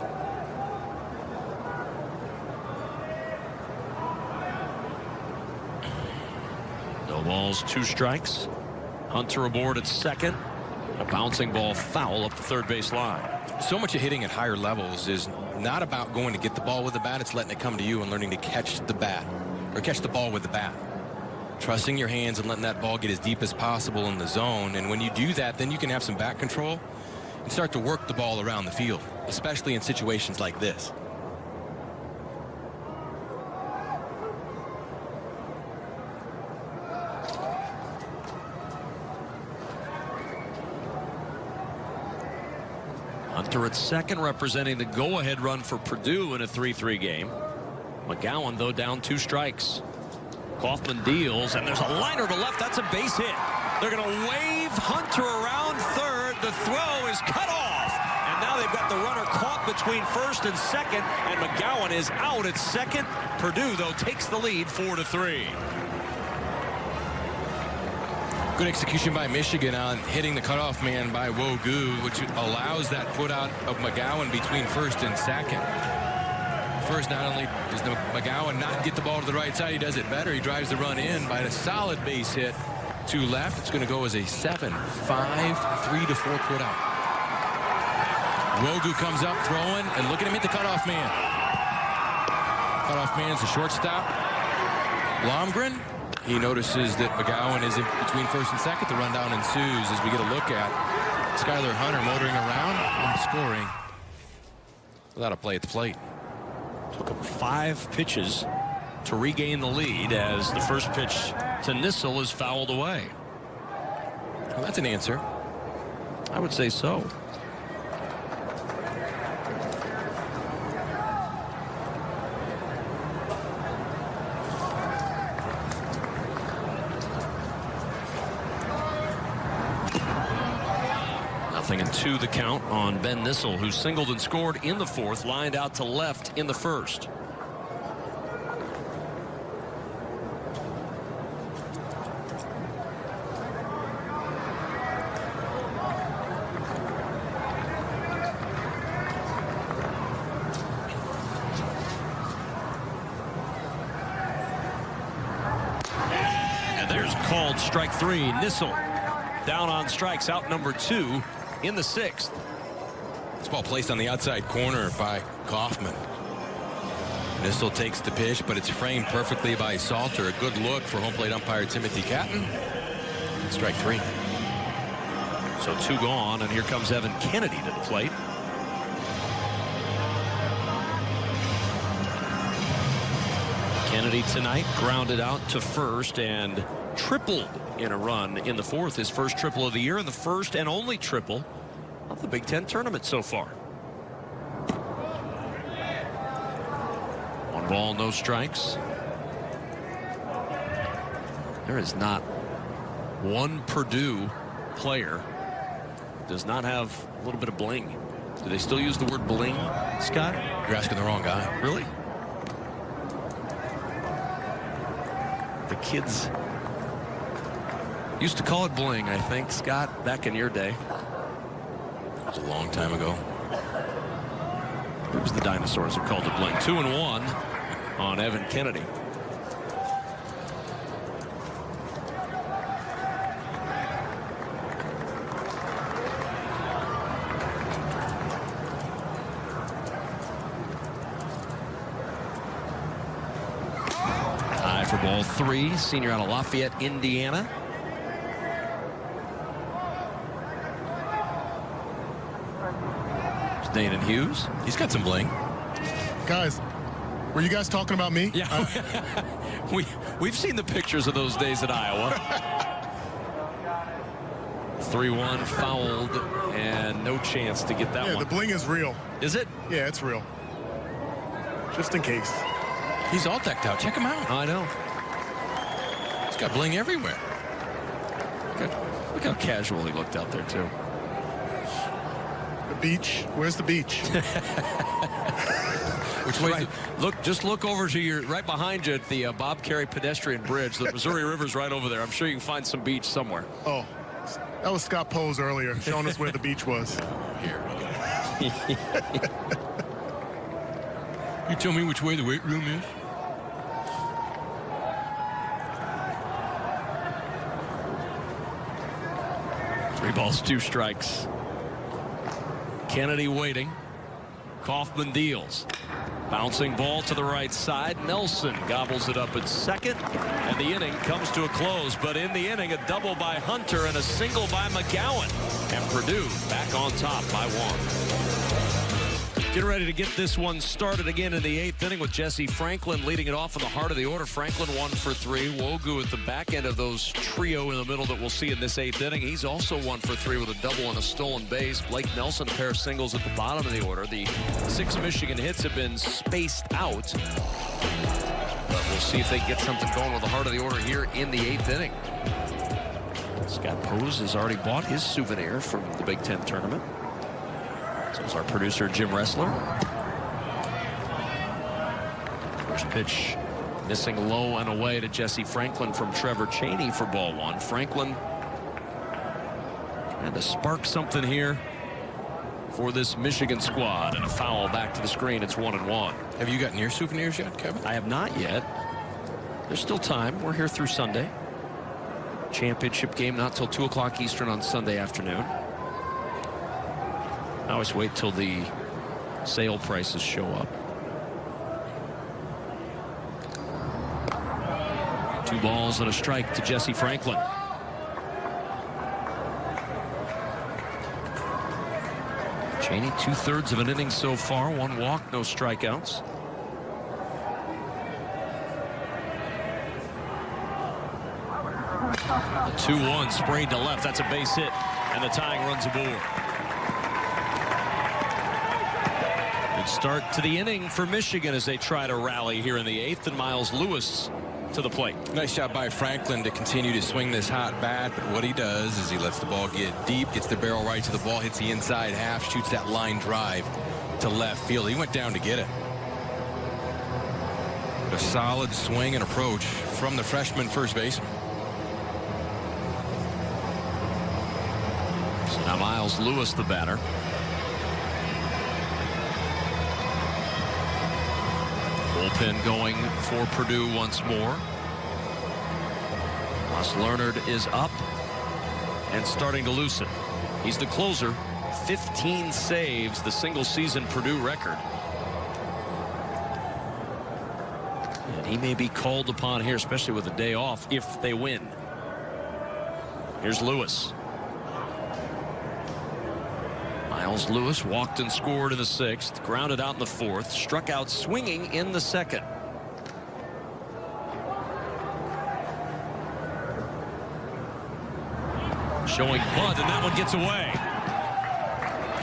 No balls, 2 strikes. Hunter aboard at second. A bouncing ball foul up the third base line. So much of hitting at higher levels is not about going to get the ball with the bat. It's letting it come to you and learning to catch the bat or catch the ball with the bat. Trusting your hands and letting that ball get as deep as possible in the zone. And when you do that, then you can have some bat control and start to work the ball around the field, especially in situations like this. Hunter at second, representing the go-ahead run for Purdue in a 3-3 game. McGowan, though, down 2 strikes. Kaufman deals, and there's a liner to left. That's a base hit. They're going to wave Hunter around third. The throw is cut off. And now they've got the runner caught between first and second, and McGowan is out at second. Purdue, though, takes the lead 4-3. Good execution by Michigan on hitting the cutoff man by Wogu, which allows that put out of McGowan between first and second. First, not only does McGowan not get the ball to the right side, he does it better. He drives the run in by a solid base hit to left. It's going to go as a 7-5, 3-4 put out. Wogu comes up throwing, and look at him hit the cutoff man. Cutoff man's the shortstop. Blomgren. He notices that McGowan is in between first and second. The rundown ensues as we get a look at Skylar Hunter motoring around and scoring without a play at the plate. Took him 5 pitches to regain the lead as the first pitch to Nissel is fouled away. Well, that's an answer. I would say so. To the count on Ben Nissel, who singled and scored in the 4th, lined out to left in the 1st. And there's called strike 3. Nissel down on strikes, out number 2. In the 6th. This ball placed on the outside corner by Kaufman. Nissel takes the pitch, but it's framed perfectly by Salter. A good look for home plate umpire Timothy Catton. Strike 3. So 2 gone, and here comes Evan Kennedy to the plate. Kennedy tonight grounded out to first and tripled in a run in the 4th. His first triple of the year and the first and only triple of the Big Ten tournament so far. 1 ball, no strikes. There is not one Purdue player does not have a little bit of bling. Do they still use the word bling, Scott? You're asking the wrong guy. Really? The kids used to call it bling, I think, Scott, back in your day. It was a long time ago. It was the dinosaurs who called it bling. 2-1 on Evan Kennedy. High for ball 3, senior out of Lafayette, Indiana. Nathan Hughes. He's got some bling. Guys, were you guys talking about me? Yeah. We've seen the pictures of those days at Iowa. 3-1 fouled, and no chance to get that one. Yeah, the bling is real. Is it? Yeah, it's real. Just in case. He's all decked out. Check him out. I know. He's got bling everywhere. Look how casual he looked out there, too. The beach. Where's the beach? Which way? Right. Just look over to your right behind you at the Bob Carey pedestrian bridge. The Missouri River's right over there. I'm sure you can find some beach somewhere. Oh, that was Scott Pose earlier, showing us where the beach was. Here we go. You tell me which way the weight room is? Three balls, two strikes. Kennedy waiting. Kaufman deals. Bouncing ball to the right side. Nelson gobbles it up at second. And the inning comes to a close. But in the inning, a double by Hunter and a single by Mcgowan. And Purdue back on top by 1. Get ready to get this one started again in the 8th inning with Jesse Franklin leading it off in the heart of the order. Franklin 1 for 3. Wogu at the back end of those trio in the middle that we'll see in this 8th inning. He's also 1 for 3 with a double and a stolen base. Blake Nelson, a pair of singles at the bottom of the order. The 6 Michigan hits have been spaced out. But we'll see if they get something going with the heart of the order here in the 8th inning. Scott Pose has already bought his souvenir from the Big Ten tournament. So is our producer, Jim Ressler. First pitch missing low and away to Jesse Franklin from Trevor Chaney for ball 1. Franklin trying to spark something here for this Michigan squad, and a foul back to the screen. It's 1-1. Have you gotten your souvenirs yet, Kevin? I have not yet. There's still time. We're here through Sunday. Championship game not till 2 o'clock Eastern on Sunday afternoon. I always wait till the sale prices show up. 2 balls and a strike to Jesse Franklin. Chaney 2/3 of an inning so far. 1 walk, no strikeouts. The 2-1 sprayed to left. That's a base hit, and the tying run's aboard. Good start to the inning for Michigan as they try to rally here in the 8th, and Miles Lewis to the plate. Nice job by Franklin to continue to swing this hot bat, but what he does is he lets the ball get deep, gets the barrel right to the ball, hits the inside half, shoots that line drive to left field. He went down to get it. A solid swing and approach from the freshman first baseman. So now Miles Lewis, the batter. Bullpen going for Purdue once more. Ross Leonard is up and starting to loosen. He's the closer. 15 saves, the single season Purdue record. And he may be called upon here, especially with a day off, if they win. Here's Lewis. Miles Lewis walked and scored in the 6th, grounded out in the 4th, struck out swinging in the 2nd. Showing bunt, and that one gets away.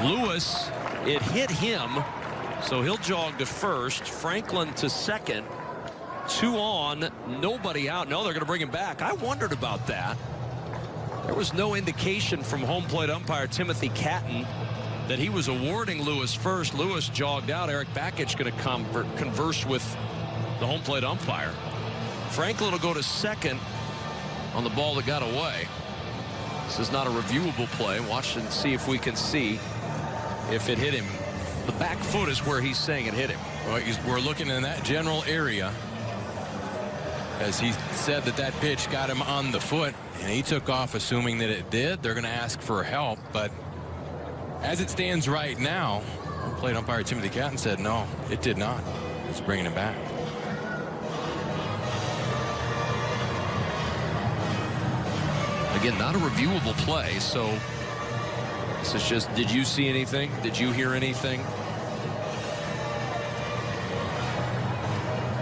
Lewis, it hit him, so he'll jog to first. Franklin to second. 2 on, nobody out. No, they're going to bring him back. I wondered about that. There was no indication from home plate umpire Timothy Catton that he was awarding Lewis first. Lewis jogged out. Eric Bakich going to converse with the home plate umpire. Franklin will go to second on the ball that got away. This is not a reviewable play. Watch and see if we can see if it hit him. The back foot is where he's saying it hit him. Well, we're looking in that general area, as he said that pitch got him on the foot, and he took off assuming that it did. They're going to ask for help, but as it stands right now, plate umpire Timothy Catton said no, it did not. It's bringing him back. Again, not a reviewable play, so this is just, did you see anything? Did you hear anything?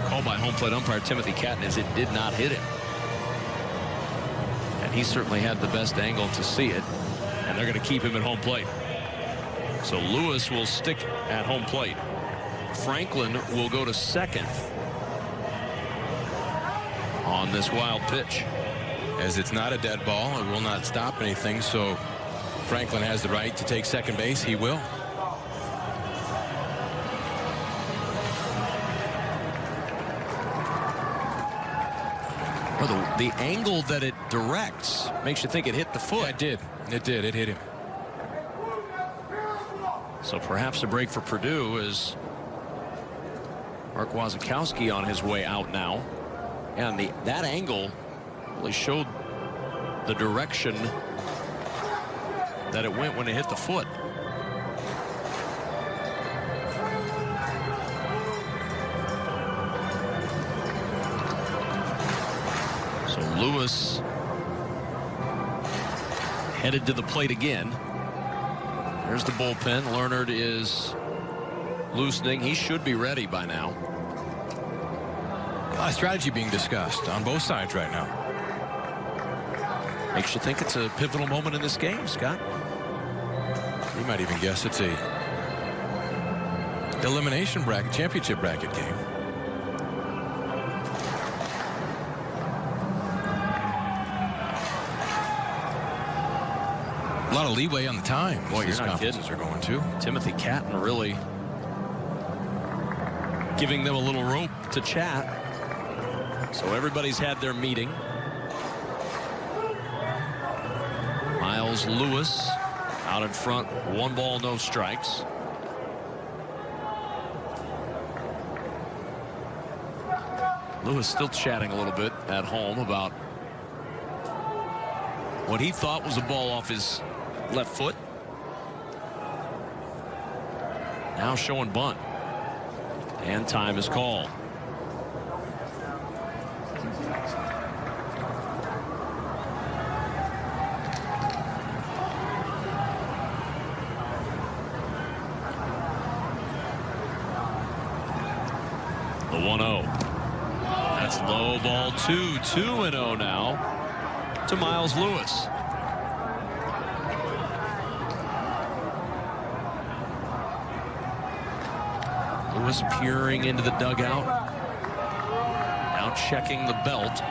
Call by home plate umpire Timothy Catton is it did not hit him. And he certainly had the best angle to see it. And they're going to keep him at home plate. So Lewis will stick at home plate. Franklin will go to second on this wild pitch. As it's not a dead ball, it will not stop anything, so Franklin has the right to take second base. He will. Well, the angle that it directs makes you think it hit the foot. Yeah, it did. It did. It hit him. So perhaps a break for Purdue is Mark Wasikowski on his way out now. And that angle really showed the direction that it went when it hit the foot. So Lewis headed to the plate again. There's the bullpen. Leonard is loosening. He should be ready by now. A lot of strategy being discussed on both sides right now. Makes you think it's a pivotal moment in this game, Scott. You might even guess it's a elimination bracket, championship bracket game. A lot of leeway on the time. Boy, these you're not conferences kidding. are going to. Timothy Catton really giving them a little rope to chat. So everybody's had their meeting. Miles Lewis out in front, 1 ball, no strikes. Lewis still chatting a little bit at home about what he thought was a ball off his left foot. Now showing bunt. And time is called. The 1-0. That's low ball 2. 2-0 now to Miles Lewis. Lewis peering into the dugout. Now checking the belt.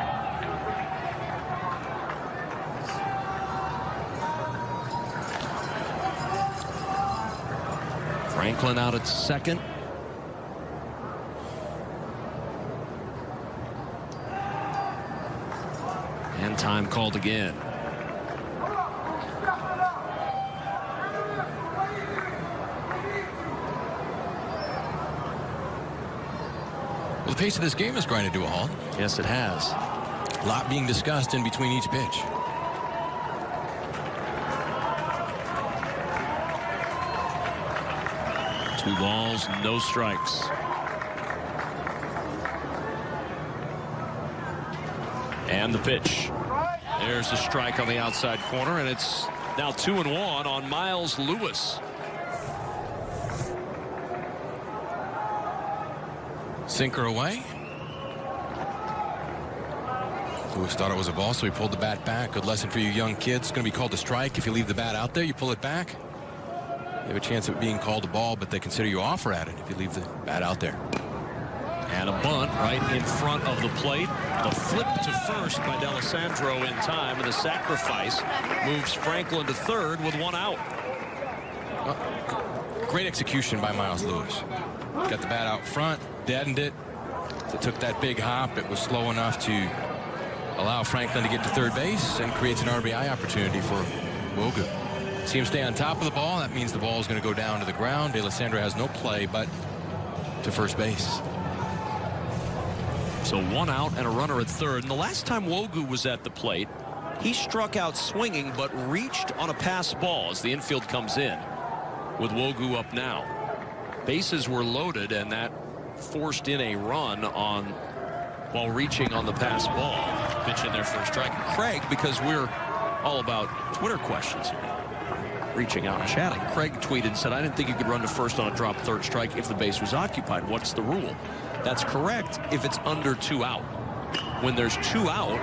Franklin out at second. And time called again. Well, the pace of this game is grinding to a halt. Yes, it has. A lot being discussed in between each pitch. Two balls, no strikes. And the pitch. There's the strike on the outside corner, and it's now 2-1 on Miles Lewis. Sinker away. Lewis thought it was a ball, so he pulled the bat back. Good lesson for you young kids. It's going to be called a strike. If you leave the bat out there, you pull it back. You have a chance of it being called a ball, but they consider you offer at it if you leave the bat out there. And a bunt right in front of the plate. The flip to first by Sandro in time, and the sacrifice moves Franklin to third with 1 out. Great execution by Miles Lewis. Got the bat out front, deadened it. It took that big hop. It was slow enough to allow Franklin to get to third base and creates an RBI opportunity for Wogu. See him stay on top of the ball. That means the ball is going to go down to the ground. Sandro has no play but to first base. So 1 out and a runner at third. And the last time Wogu was at the plate, he struck out swinging but reached on a pass ball as the infield comes in with Wogu up now. Bases were loaded, and that forced in a run on while reaching on the pass ball. Pitch in there for a strike. Craig, because we're all about Twitter questions, reaching out and chatting. Craig tweeted and said, I didn't think you could run to first on a drop third strike if the base was occupied. What's the rule? That's correct if it's under 2 out. When there's 2 out,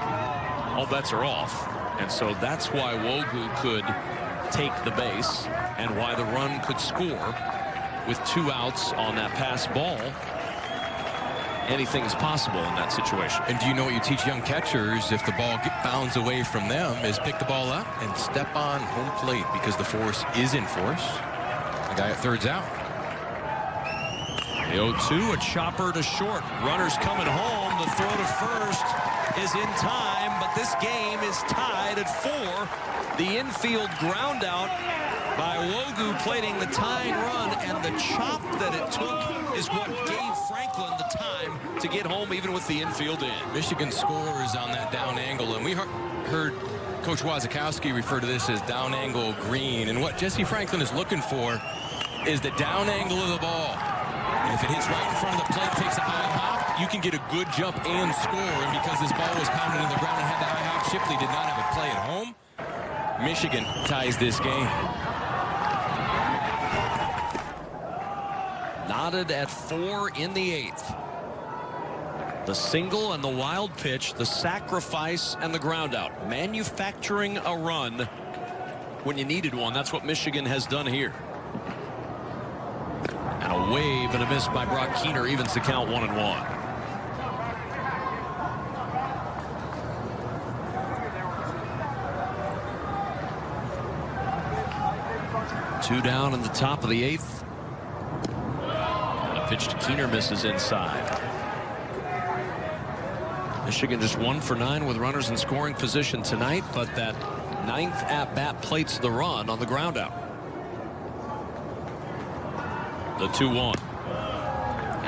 all bets are off. And so that's why Wogu could take the base and why the run could score with 2 outs on that pass ball. Anything is possible in that situation. And do you know what you teach young catchers if the ball bounds away from them is pick the ball up and step on home plate because the force is in force. The guy at third's out. The 0-2, a chopper to short. Runners coming home. The throw to first is in time, but this game is tied at 4. The infield ground out by Wogu plating the tying run, and the chop that it took is what gave Franklin the time to get home even with the infield in. Michigan scores on that down angle, and we heard Coach Wazakowski refer to this as down angle green, and what Jesse Franklin is looking for is the down angle of the ball. And if it hits right in front of the plate, takes a high hop, you can get a good jump and score. And because this ball was pounded in the ground and had the high hop, Shipley did not have a play at home. Michigan ties this game. Knotted at 4 in the 8th. The single and the wild pitch, the sacrifice and the ground out. Manufacturing a run when you needed one. That's what Michigan has done here. And a wave and a miss by Brock Keener evens the count 1-1. Two down in the top of the 8th. And a pitch to Keener misses inside. Michigan just 1 for 9 with runners in scoring position tonight, but that 9th at bat plates the run on the ground out. The 2-1.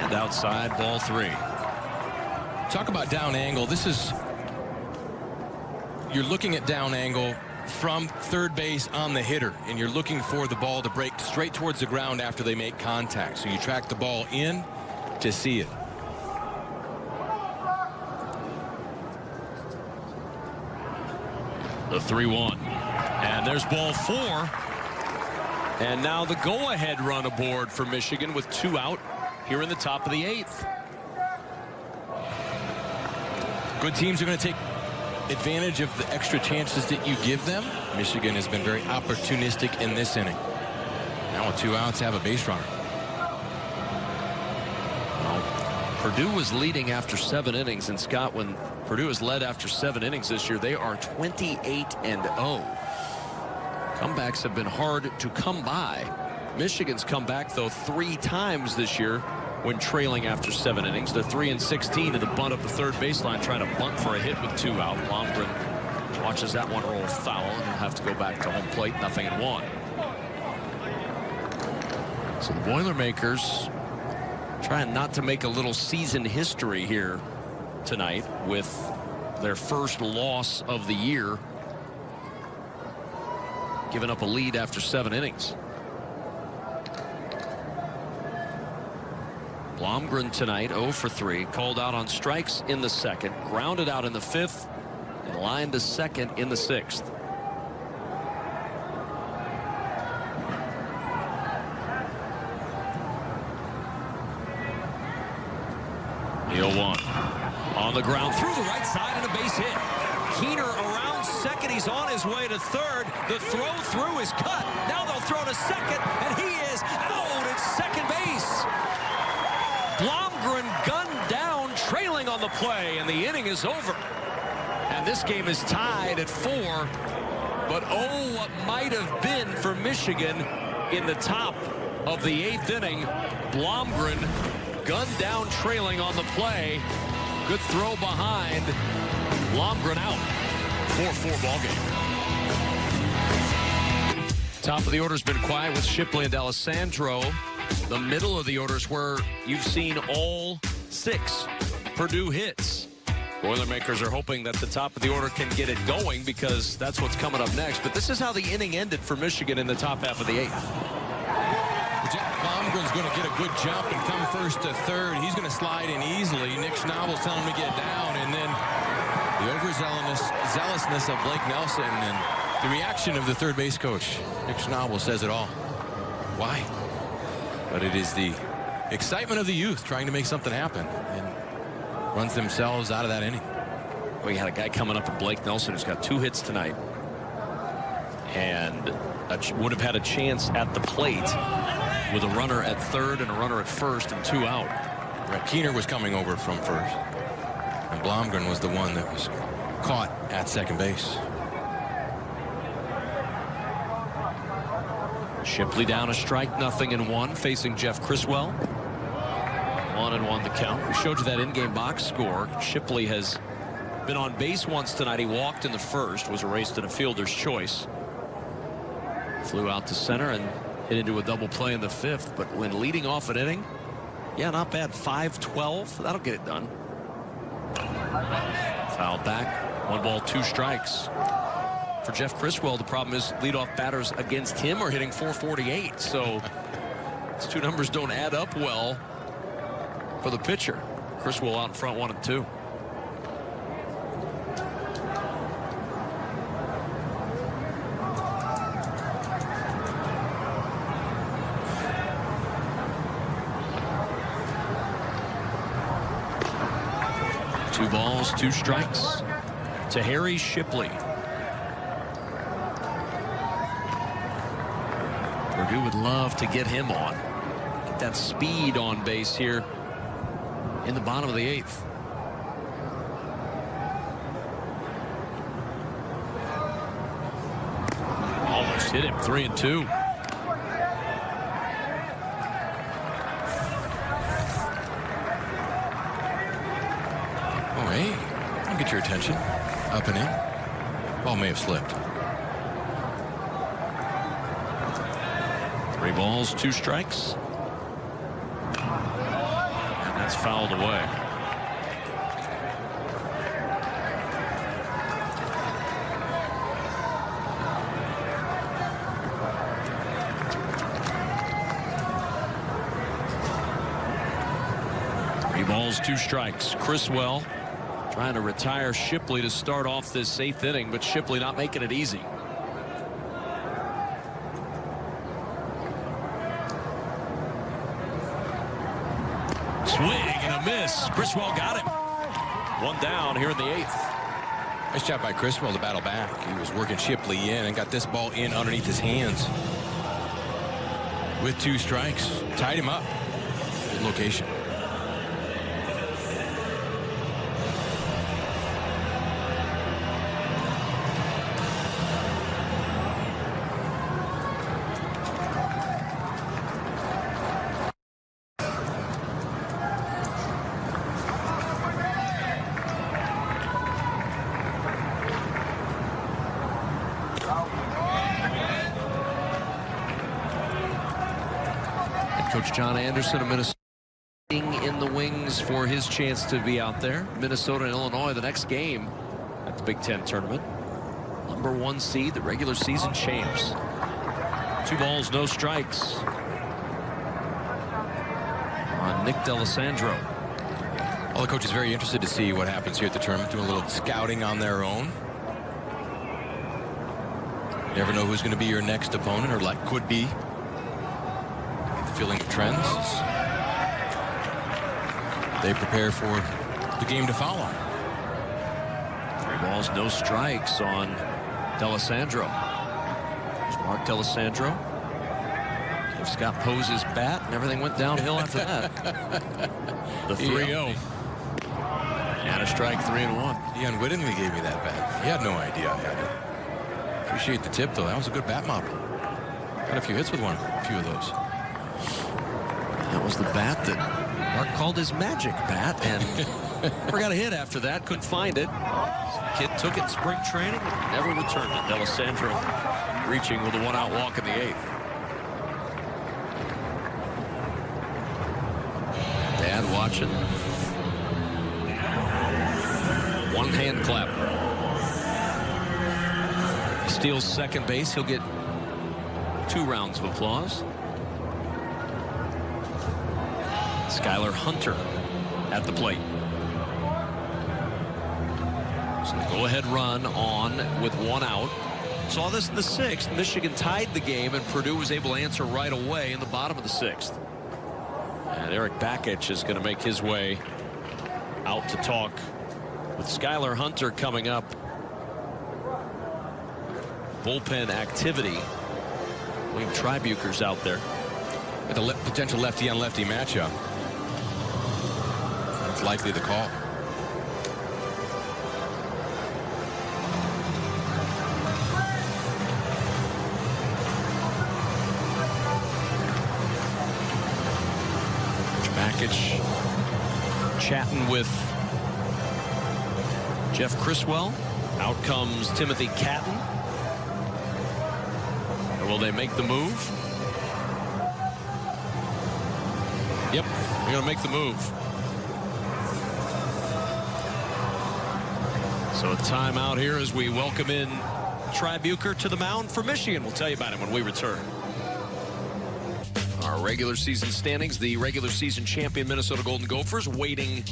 And outside, ball 3. Talk about down angle. This is, you're looking at down angle from third base on the hitter, and you're looking for the ball to break straight towards the ground after they make contact. So you track the ball in to see it. The 3-1. And there's ball 4. And now the go-ahead run aboard for Michigan with 2 out here in the top of the 8th. Good teams are going to take advantage of the extra chances that you give them. Michigan has been very opportunistic in this inning. Now with 2 outs, have a base runner. Well, Purdue was leading after 7 innings, and Scott, when Purdue has led after 7 innings this year, they are 28-0. Comebacks have been hard to come by. Michigan's come back, though, 3 times this year when trailing after 7 innings. They're 3-16 to the bunt up the third baseline, trying to bunt for a hit with 2 out. Blomgren watches that one roll foul, and he'll have to go back to home plate, 0-1. So the Boilermakers trying not to make a little season history here tonight with their first loss of the year, giving up a lead after 7 innings. Blomgren tonight 0 for 3, called out on strikes in the 2nd, grounded out in the 5th, and lined to second in the 6th. The 0-1 on the ground through the right side and a base hit. Keener around second. He's on his way to third. The throw through is cut. Now they'll throw to second, and he is out at second base. Blomgren gunned down, trailing on the play, and the inning is over. And this game is tied at 4. But oh, what might have been for Michigan in the top of the 8th inning. Blomgren gunned down, trailing on the play. Good throw behind. Blomgren out. 4-4 ball game. Top of the order's been quiet with Shipley and D'Alessandro. The middle of the order's where you've seen all 6 Purdue hits. Boilermakers are hoping that the top of the order can get it going because that's what's coming up next. But this is how the inning ended for Michigan in the top half of the 8th. Blomgren's going to get a good jump and come first to third. He's going to slide in easily. Nick Schnabel's telling him to get down, and then the overzealousness of Blake Nelson and the reaction of the third base coach. Nick Schnabel says it all. Why? But it is the excitement of the youth trying to make something happen and runs themselves out of that inning. We had a guy coming up at Blake Nelson who's got 2 hits tonight. and would have had a chance at the plate with a runner at third and a runner at first and 2 out. Right, Keener was coming over from first, and Blomgren was the one that was caught at second base. Shipley down a strike, 0-1, facing Jeff Criswell. 1-1 the count. We showed you that in-game box score. Shipley has been on base once tonight. He walked in the first, was erased in a fielder's choice. Flew out to center and hit into a double play in the 5th. But when leading off an inning, yeah, not bad. 5-12. That'll get it done. Fouled back. 1 ball, 2 strikes. For Jeff Criswell, the problem is leadoff batters against him are hitting .448. So these 2 numbers don't add up well for the pitcher. Criswell out in front, 1-2. Two balls, 2 strikes to Harry Shipley. Purdue would love to get him on. Get that speed on base here in the bottom of the 8th. Almost hit him. 3-2. Oh, hey, I'll get your attention. Up and in. Ball may have slipped. 3 balls, 2 strikes. And that's fouled away. Three balls, 2 strikes. Criswell trying to retire Shipley to start off this 8th inning, but Shipley not making it easy. Swing and a miss. Criswell got him. 1 down here in the 8th. Nice job by Criswell to battle back. He was working Shipley in and got this ball in underneath his hands. With 2 strikes, tied him up. Good location. Coach John Anderson of Minnesota in the wings for his chance to be out there. Minnesota and Illinois, the next game at the Big Ten tournament. Number 1 seed, the regular season champs. 2 balls, no strikes on Nick D'Alessandro. All the coaches very interested to see what happens here at the tournament, doing a little scouting on their own. You never know who's going to be your next opponent, or like could be. Feeling of trends. They prepare for the game to follow. 3 balls, no strikes on D'Alessandro. There's Mark D'Alessandro. If Scott posed his bat and everything went downhill after that. The 3-0. And a strike, 3-1. He unwittingly gave me that bat. He had no idea I had it. Appreciate the tip, though. That was a good bat mop. Got a few hits with a few of those. That was the bat that Mark called his magic bat, and never got a hit after that. Couldn't find it. Kid took it in spring training and never returned it. D'Alessandro reaching with a 1-out walk in the 8th. Dad watching. 1 hand clap. Steals second base. He'll get 2 rounds of applause. Skylar Hunter at the plate. So the go-ahead run on with 1 out. Saw this in the 6th. Michigan tied the game, and Purdue was able to answer right away in the bottom of the 6th. And Eric Bakich is going to make his way out to talk with Skylar Hunter coming up bullpen activity. William Tribuker's out there. With a potential lefty-on-lefty matchup. That's likely the call. Chatting with Jeff Criswell. Out comes Timothy Catton. Or will they make the move? Yep, they're going to make the move. So a timeout here as we welcome in Tribuker to the mound for Michigan. We'll tell you about it when we return. Our regular season standings, the regular season champion Minnesota Golden Gophers waiting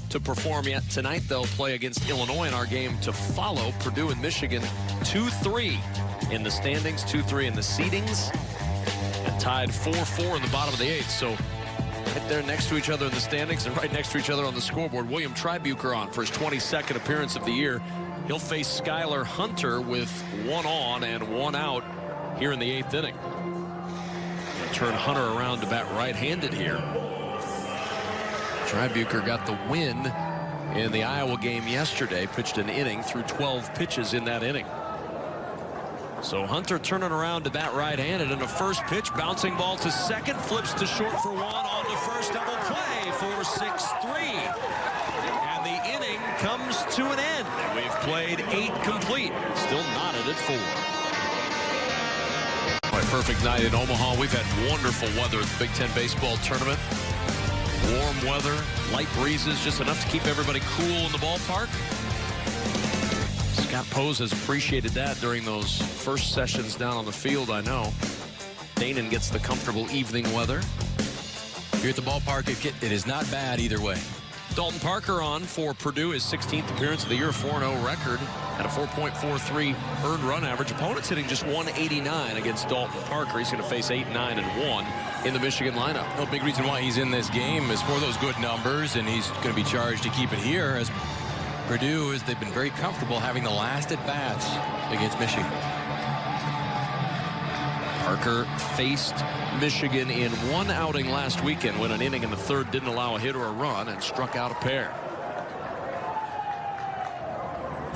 to perform yet tonight. They'll play against Illinois in our game to follow. Purdue and Michigan 2-3 in the standings, 2-3 in the seedings, and tied 4-4 in the bottom of the eighth. So right there next to each other in the standings and right next to each other on the scoreboard. William Tribuker on for his 22nd appearance of the year. He'll face Skylar Hunter with 1 on and 1 out here in the 8th inning. Turn Hunter around to bat right-handed here. Tribuker got the win in the Iowa game yesterday. Pitched an inning through 12 pitches in that inning. So Hunter turning around to bat right-handed, and a first pitch bouncing ball to second, flips to short for 1, on to first, double play for 6-3. And the inning comes to an end. We've played 8 complete, still knotted at 4. Perfect night in Omaha. We've had wonderful weather at the Big Ten baseball tournament. Warm weather, light breezes, just enough to keep everybody cool in the ballpark. Scott Pose has appreciated that during those first sessions down on the field, I know. Danon gets the comfortable evening weather. Here at the ballpark, it is not bad either way. Dalton Parker on for Purdue, his 16th appearance of the year, 4-0 record, at a 4.43 earned run average. Opponents hitting just 189 against Dalton Parker. He's going to face 8-9-1 in the Michigan lineup. No big reason why he's in this game is for those good numbers, and he's going to be charged to keep it here, as Purdue they've been very comfortable having the last at bats against Michigan. Parker faced Michigan in 1 outing last weekend when an inning in the 3rd didn't allow a hit or a run and struck out a pair.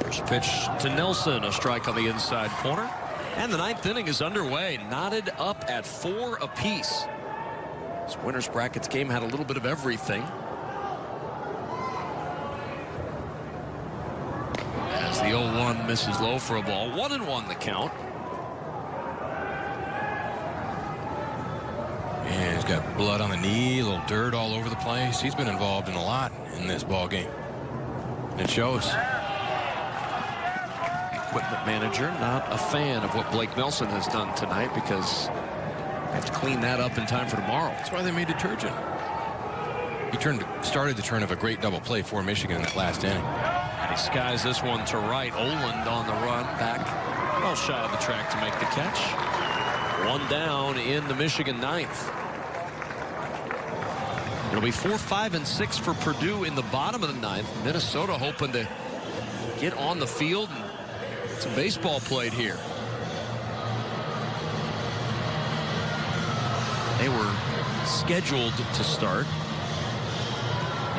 First pitch to Nelson, a strike on the inside corner. And the 9th inning is underway, knotted up at 4 apiece. This winner's brackets game had a little bit of everything. As the 0-1 misses low for a ball, 1-1 the count. And he's got blood on the knee, a little dirt all over the place. He's been involved in a lot in this ball game. It shows. Equipment manager not a fan of what Blake Nelson has done tonight, because they have to clean that up in time for tomorrow. That's why they made detergent. He started the turn of a great double play for Michigan in that last inning. And he skies this one to right. Oland on the run back well shy of the track to make the catch. 1 down in the Michigan 9th. It'll be 4, 5, and 6 for Purdue in the bottom of the 9th. Minnesota hoping to get on the field and some baseball played here. They were scheduled to start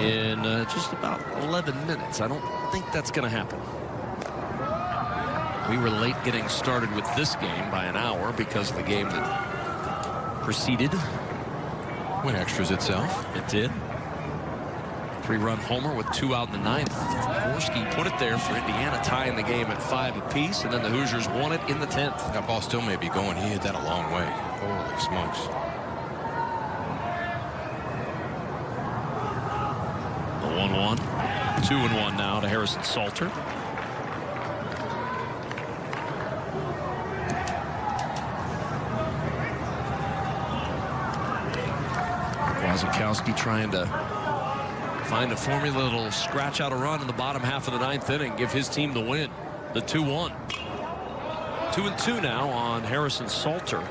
in just about 11 minutes. I don't think that's going to happen. We were late getting started with this game by an hour because of the game that preceded. Went extras itself. It did. 3-run homer with 2 out in the 9th. Gorski put it there for Indiana, tying the game at 5 apiece, and then the Hoosiers won it in the 10th. That ball still may be going. He hit that a long way. Holy smokes. The 1-1. 2-1 now to Harrison Salter. Wazikowski trying to find a formula that'll scratch out a run in the bottom half of the 9th inning, give his team the win. The 2-1. 2-2 now on Harrison Salter.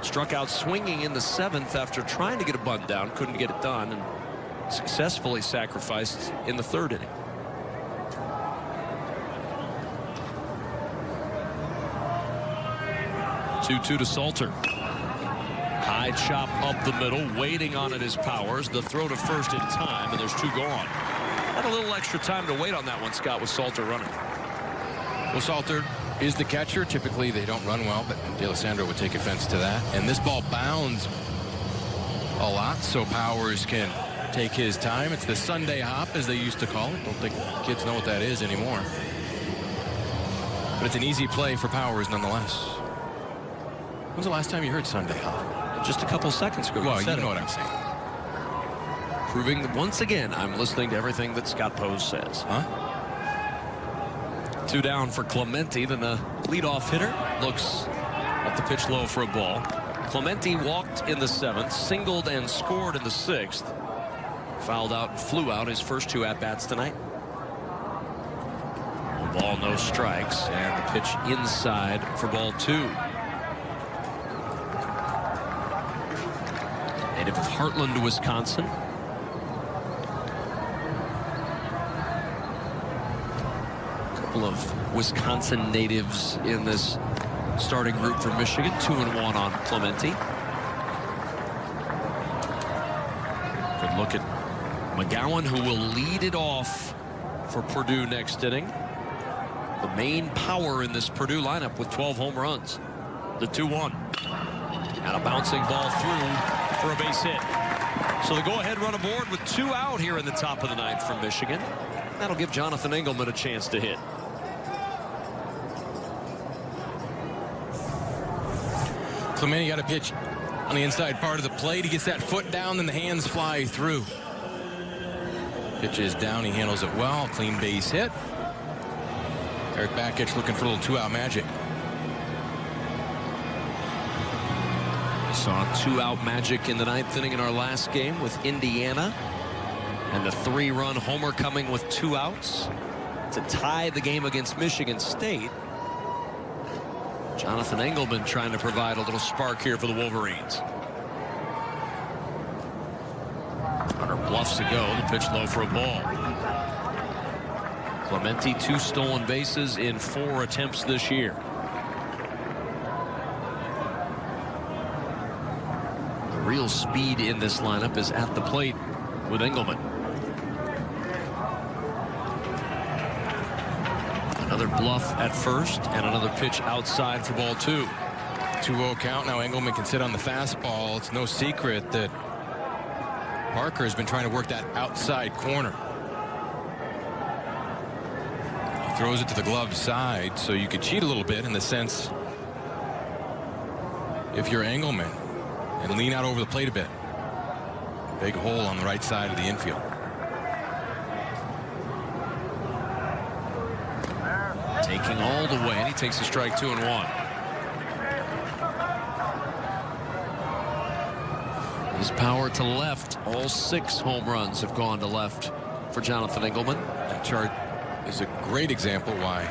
Struck out swinging in the 7th after trying to get a bunt down, couldn't get it done, and successfully sacrificed in the 3rd inning. 2-2 to Salter. High chop up the middle, waiting on it is Powers. The throw to first in time, and there's 2 gone. Had a little extra time to wait on that one, Scott, with Salter running. Well, Salter is the catcher. Typically, they don't run well, but Sandro would take offense to that. And this ball bounds a lot, so Powers can take his time. It's the Sunday hop, as they used to call it. Don't think kids know what that is anymore. But it's an easy play for Powers nonetheless. When was the last time you heard Sunday hop? Just a couple seconds ago. Well, you know what I'm saying. Proving that once again, I'm listening to everything that Scott Pose says. Huh? 2 down for Clemente. Then the leadoff hitter looks at the pitch low for a ball. Clemente walked in the 7th, singled and scored in the 6th. Fouled out and flew out his first 2 at-bats tonight. The ball, no strikes, and the pitch inside for ball 2. Native of Heartland, Wisconsin. A couple of Wisconsin natives in this starting group for Michigan. 2-1 on Clemente. Good look at Mcgowan, who will lead it off for Purdue next inning. The main power in this Purdue lineup with 12 home runs. The 2-1. And a bouncing ball through for a base hit. So the go-ahead run aboard with 2 out here in the top of the 9th from Michigan. That'll give Jonathan Engelman a chance to hit. Clemente got a pitch on the inside part of the plate. He gets that foot down, then the hands fly through. Pitch is down. He handles it well. Clean base hit. Eric Bakich looking for a little 2-out magic. We saw 2-out magic in the 9th inning in our last game with Indiana. And the 3-run homer coming with 2 outs to tie the game against Michigan State. Jonathan Engelman trying to provide a little spark here for the Wolverines. Hunter bluffs to go. The pitch low for a ball. Clemente 2 stolen bases in 4 attempts this year. The real speed in this lineup is at the plate with Engelman. Another bluff at first and another pitch outside for ball 2. 2-0 count. Now Engelman can sit on the fastball. It's no secret that Parker has been trying to work that outside corner. He throws it to the glove side, so you could cheat a little bit in the sense if you're Engelman and lean out over the plate a bit. Big hole on the right side of the infield. Taking all the way, and he takes a strike 2-1. His power to left. All 6 home runs have gone to left for Jonathan Engelman. That chart is a great example why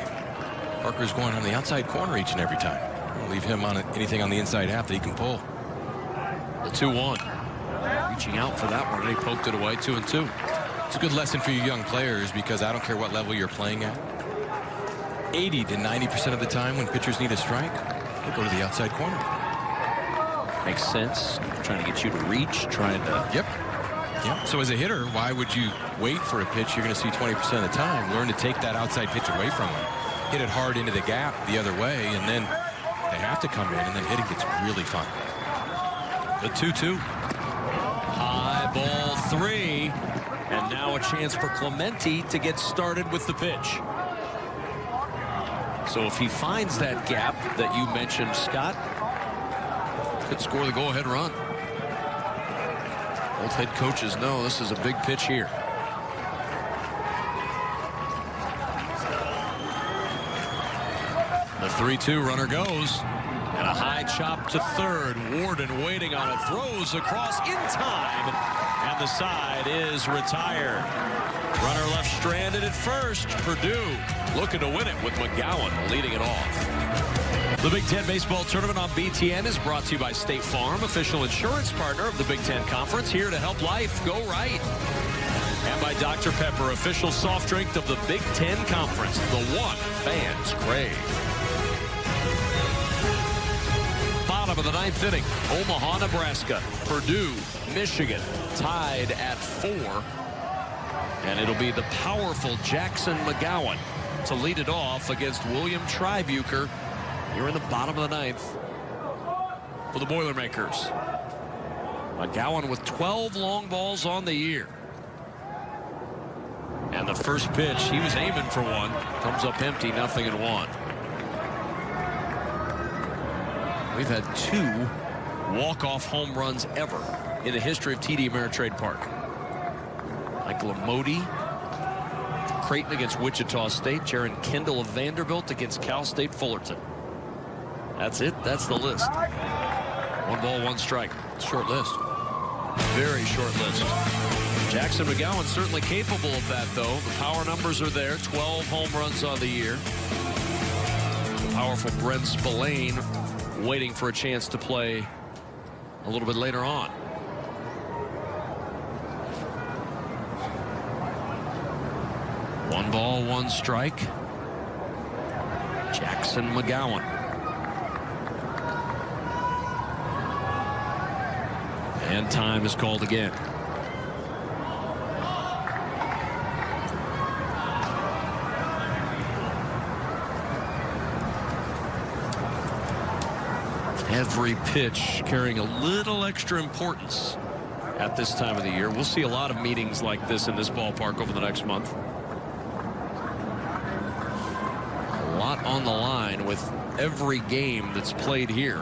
Parker's going on the outside corner each and every time. Don't leave him on anything on the inside half that he can pull. The 2-1. Reaching out for that one, and he poked it away. 2-2. It's a good lesson for you young players because I don't care what level you're playing at. 80 to 90% of the time when pitchers need a strike, they go to the outside corner. Makes sense. Trying to get you to reach, trying to... Yep. So as a hitter, why would you wait for a pitch you're going to see 20% of the time? Learn to take that outside pitch away from them. Hit it hard into the gap the other way, and then they have to come in, and then hitting gets really fun. The 2-2. High ball 3. And now a chance for Clemente to get started with the pitch. So if he finds that gap that you mentioned, Scott, could score the go-ahead run. Both head coaches know this is a big pitch here. The 3-2 runner goes. And a high chop to third. Warden waiting on it. Throws across in time. And the side is retired. Runner left stranded at first. Purdue looking to win it with Mcgowan leading it off. The Big Ten Baseball Tournament on BTN is brought to you by State Farm, official insurance partner of the Big Ten Conference, here to help life go right. And by Dr. Pepper, official soft drink of the Big Ten Conference, the one fans crave. the 9th inning. Omaha, Nebraska. Purdue, Michigan tied at 4. And it'll be the powerful Jackson Mcgowan to lead it off against William Tribuker here in the bottom of the 9th for the Boilermakers. Mcgowan with 12 long balls on the year. And the first pitch, he was aiming for one. Comes up empty, 0-1. We've had 2 walk-off home runs ever in the history of TD Ameritrade Park. Michael Amodi, Creighton against Wichita State. Jaron Kendall of Vanderbilt against Cal State Fullerton. That's it. That's the list. 1 ball, 1 strike. Short list. Very short list. Jackson Mcgowan certainly capable of that, though. The power numbers are there. 12 home runs on the year. The powerful Brent Spillane waiting for a chance to play a little bit later on. One ball, 1 strike. Jackson Mcgowan. And time is called again. Every pitch carrying a little extra importance at this time of the year. We'll see a lot of meetings like this in this ballpark over the next month. A lot on the line with every game that's played here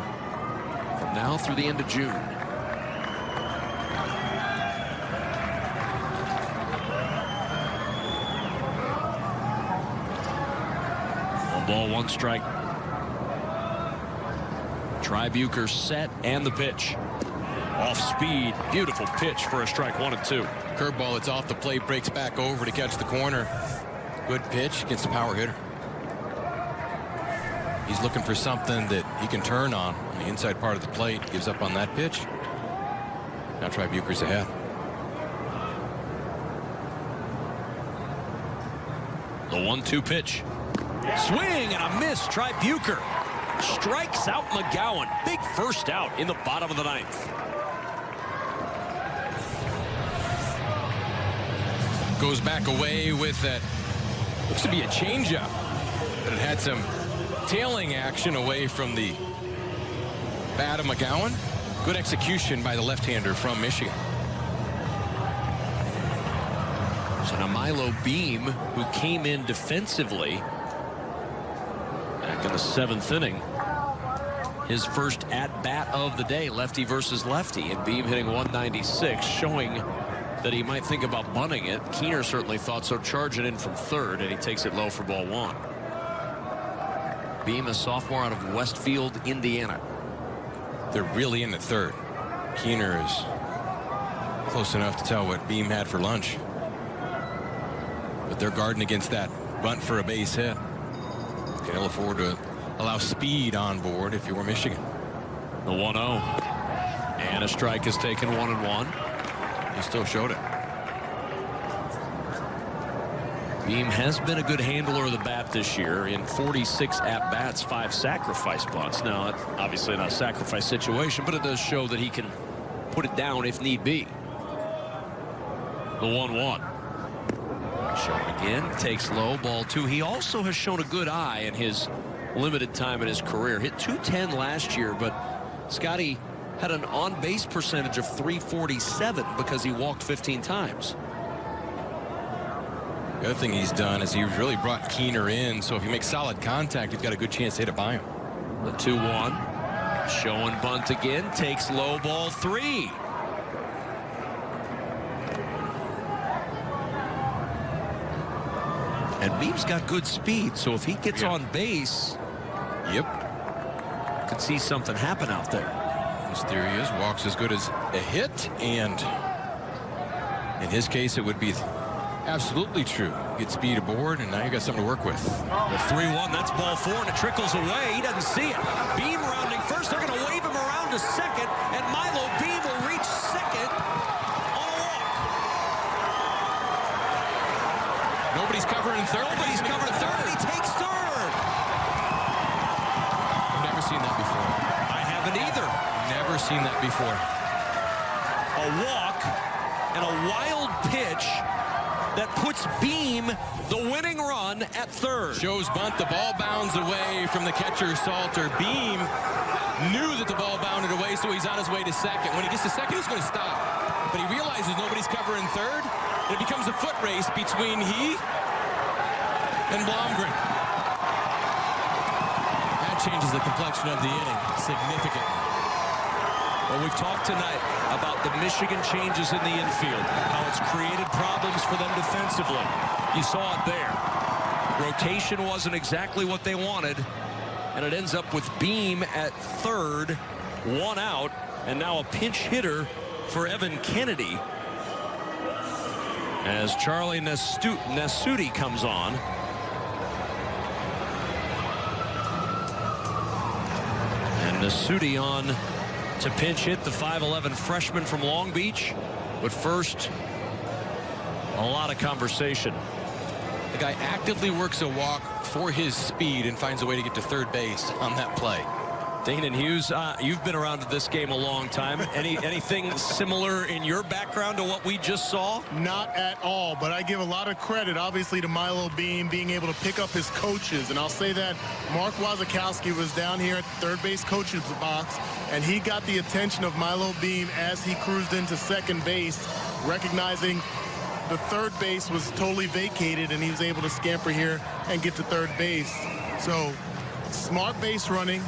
from now through the end of June. One ball, 1 strike. Tribuker set and the pitch. Off speed. Beautiful pitch for a strike. 1 and 2. Curveball, it's off the plate, breaks back over to catch the corner. Good pitch against the power hitter. He's looking for something that he can turn on the inside part of the plate. Gives up on that pitch. Now Tribuker's ahead. The 1-2 pitch. Swing and a miss. Tribuker strikes out Mcgowan. Big first out in the bottom of the 9th. Goes back away with that. Looks to be a changeup, but it had some tailing action away from the bat of Mcgowan. Good execution by the left-hander from Michigan. So now Milo Beam, who came in defensively back in the 7th inning. His first at-bat of the day, lefty versus lefty, and Beam hitting 196, showing that he might think about bunting it. Keener certainly thought so, charging in from 3rd, and he takes it low for ball 1. Beam, a sophomore out of Westfield, Indiana. They're really in the 3rd. Keener is close enough to tell what Beam had for lunch. But they're guarding against that bunt for a base hit. Can ill afford to allow speed on board if you were Michigan. The 1-0. And a strike is taken, 1-1. He still showed it. Beam has been a good handler of the bat this year in 46 at-bats, 5 sacrifice bunts. Now, it's obviously not a sacrifice situation, but it does show that he can put it down if need be. The 1-1. Shown again, takes low, ball 2. He also has shown a good eye in his limited time in his career. Hit .210 last year, but Scotty had an on-base percentage of .347 because he walked 15 times. The other thing he's done is he's really brought Keener in, so if you make solid contact, you've got a good chance to hit it by him. The 2-1. Showing bunt again, takes low, ball 3. And Beam's got good speed, so if he gets on base, could see something happen out there. His theory is walks as good as a hit, and in his case, it would be absolutely true. Get speed aboard, and now you got something to work with. The 3-1, that's ball 4, and it trickles away. He doesn't see it. Beam rounding first. They're going to wave him around to second, and Milo Beam will reach second on a walk. Nobody's covering third. Nobody's covering third, and he takes third. I've never seen that before. I haven't either. never seen that before. A walk and a wild pitch that puts Beam the winning run at third. Shows bunt. The ball bounds away from the catcher, Salter. Beam knew that the ball bounded away, so he's on his way to second. When he gets to second, he's going to stop. But he realizes nobody's covering third. It becomes a foot race between he and Blomgren. That changes the complexion of the inning significantly. Well, we've talked tonight about the Michigan changes in the infield, how it's created problems for them defensively. You saw it there. Rotation wasn't exactly what they wanted, and it ends up with Beam at third, 1 out, and now a pinch hitter for Evan Kennedy as Charlie Nasuti comes on. And Nasuti on to pinch hit the 5'11" freshman from Long Beach. But first, a lot of conversation. The guy actively works a walk for his speed and finds a way to get to third base on that play. Dane and Hughes, you've been around this game a long time. Anything similar in your background to what we just saw? Not at all, but I give a lot of credit, obviously, to Milo Beam being able to pick up his coaches. And I'll say that Mark Wazakowski was down here at the third base coach's box, and he got the attention of Milo Beam as he cruised into second base, recognizing the third base was totally vacated, and he was able to scamper here and get to third base. So, smart base running.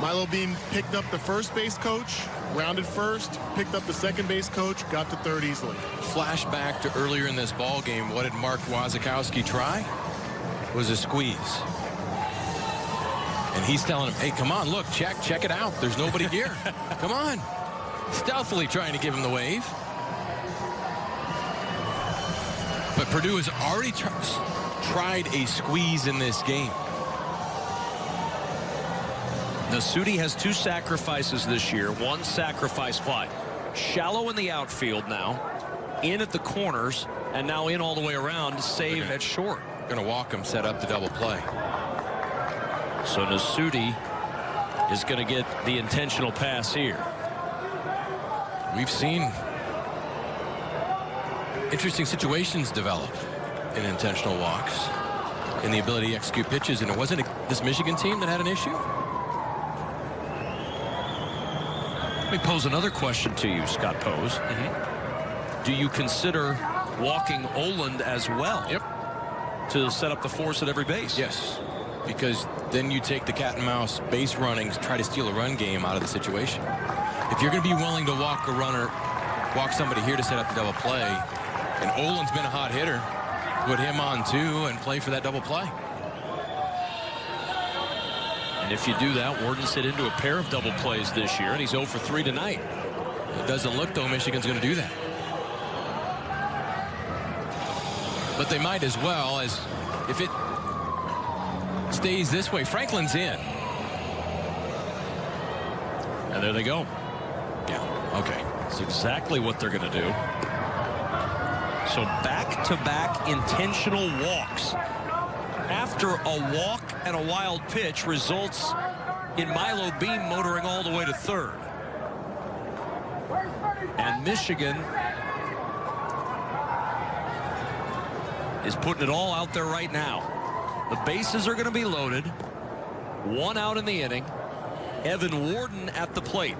Milo Beam picked up the first base coach, rounded first, picked up the second base coach, got to third easily. Flashback to earlier in this ball game. What did Mark Wazakowski try? Was a squeeze. And he's telling him, hey, come on, look, check it out. There's nobody here. Come on. Stealthily trying to give him the wave. But Purdue has already tried a squeeze in this game. Nasuti has 2 sacrifices this year, 1 sacrifice fly. Shallow in the outfield now, in at the corners, and now in all the way around to save at short. Going to walk him, set up the double play. So Nasuti is going to get the intentional pass here. We've seen interesting situations develop in intentional walks and the ability to execute pitches, and it wasn't this Michigan team that had an issue. Let me pose another question to you, Scott Pose. Do you consider walking Oland as well? Yep. To set up the force at every base? Yes, because then you take the cat and mouse base running to try to steal a run game out of the situation. If you're going to be willing to walk a runner, walk somebody here to set up the double play, and Oland's been a hot hitter, put him on too and play for that double play. And if you do that, Warden's hit into a pair of double plays this year, and he's 0 for 3 tonight. It doesn't look though Michigan's going to do that. But they might as well, as if it stays this way. Franklin's in. And there they go. Yeah, okay. That's exactly what they're going to do. So back-to-back intentional walks. After a walk and a wild pitch results in Milo Beam motoring all the way to third. And Michigan is putting it all out there right now. The bases are going to be loaded. 1 out in the inning. Evan Warden at the plate.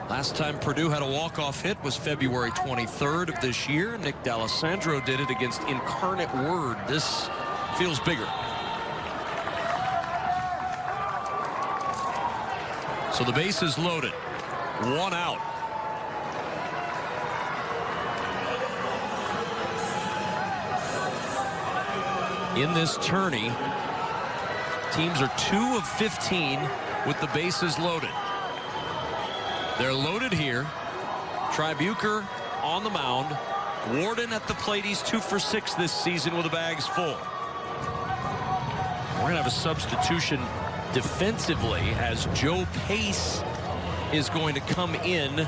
Last time Purdue had a walk-off hit was February 23rd of this year. Nick D'Alessandro did it against Incarnate Word. This feels bigger. So the base is loaded. 1 out. In this tourney, teams are 2 of 15 with the bases loaded. They're loaded here. Tribuker on the mound. Warden at the plate. He's 2 for 6 this season with the bags full. We're going to have a substitution defensively as Joe Pace is going to come in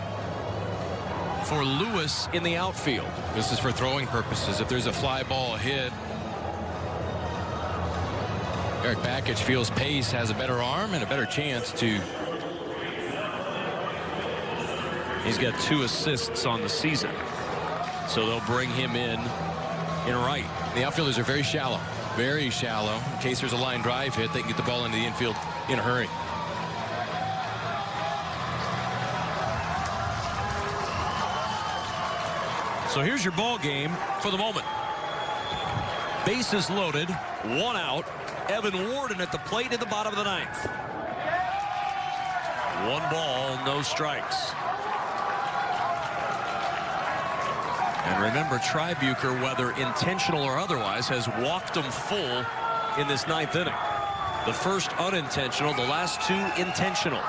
for Lewis in the outfield. This is for throwing purposes. If there's a fly ball hit, Eric Bakich feels Pace has a better arm and a better chance to He's got 2 assists on the season. So they'll bring him in right. The outfielders are very shallow. Very shallow. In case there's a line drive hit, they can get the ball into the infield in a hurry. So here's your ball game for the moment. Bases loaded, 1 out. Evan Warden at the plate in the bottom of the 9th. 1 ball, no strikes. And remember, Tribuker, whether intentional or otherwise, has walked them full in this 9th inning. The first unintentional, the last 2 intentional.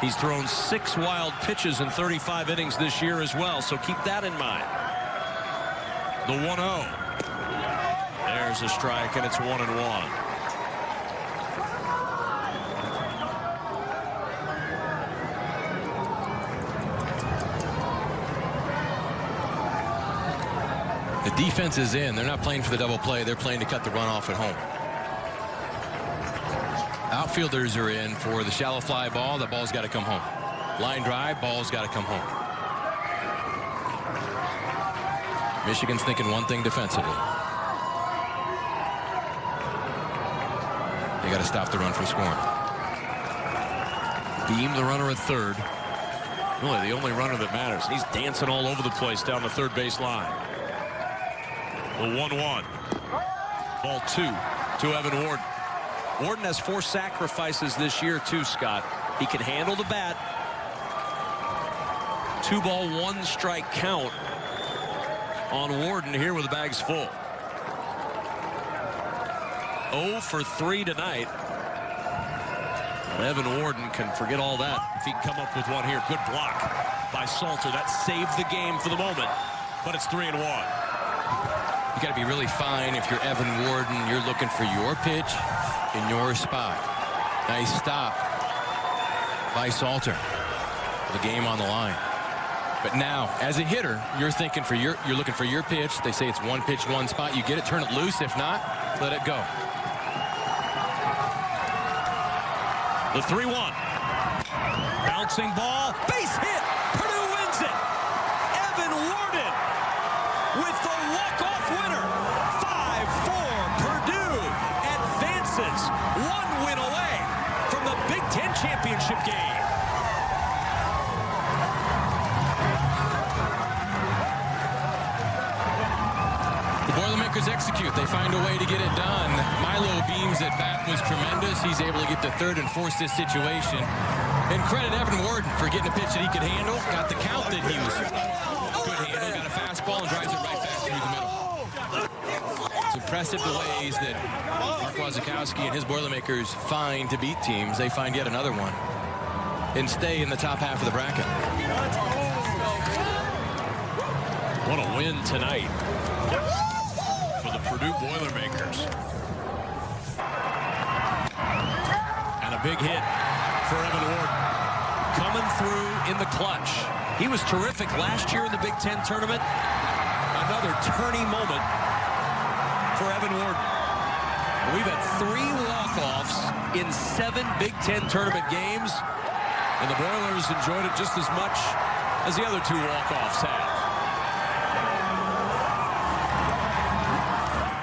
He's thrown 6 wild pitches in 35 innings this year as well, so keep that in mind. The 1-0. There's a strike, and it's 1-1. The defense is in. They're not playing for the double play. They're playing to cut the run off at home. Outfielders are in for the shallow fly ball. The ball's got to come home. Line drive, ball's got to come home. Michigan's thinking one thing defensively. They got to stop the run from scoring. Beam, the runner at third. Really the only runner that matters. He's dancing all over the place down the third base line. The 1-1. Ball 2 to Evan Warden. Warden has 4 sacrifices this year too, Scott. He can handle the bat. 2 ball, 1 strike count on Warden here with the bags full. 0 for 3 tonight. Evan Warden can forget all that if he can come up with one here. Good block by Salter. That saved the game for the moment, but it's 3-1. You got to be really fine if you're Evan Warden. You're looking for your pitch in your spot. Nice stop by Salter. The game on the line. But now, as a hitter, you're looking for your pitch. They say it's 1 pitch, 1 spot. You get it, turn it loose. If not, let it go. The 3-1. Bouncing ball. Base hit. Purdue wins it. Evan Warden with the walk-off winner. 5-4. Purdue advances 1 win away from the Big Ten championship game. The Boilermakers execute. They find a way to get it done. Milo Beam's at bat was tremendous. He's able to get to third and force this situation. And credit Evan Warden for getting a pitch that he could handle. Got the count that he was good handle. Got a fastball and drives it right back through the middle. It's impressive the ways that Mark Wazikowski and his Boilermakers find to beat teams. They find yet another one and stay in the top half of the bracket. What a win tonight for the Purdue Boilermakers. And a big hit for Evan Warden. Coming through in the clutch. He was terrific last year in the Big Ten tournament. Another tourney moment for Evan Warden. We've had 3 walk-offs in 7 Big Ten tournament games, and the Boilers enjoyed it just as much as the other 2 walk-offs have.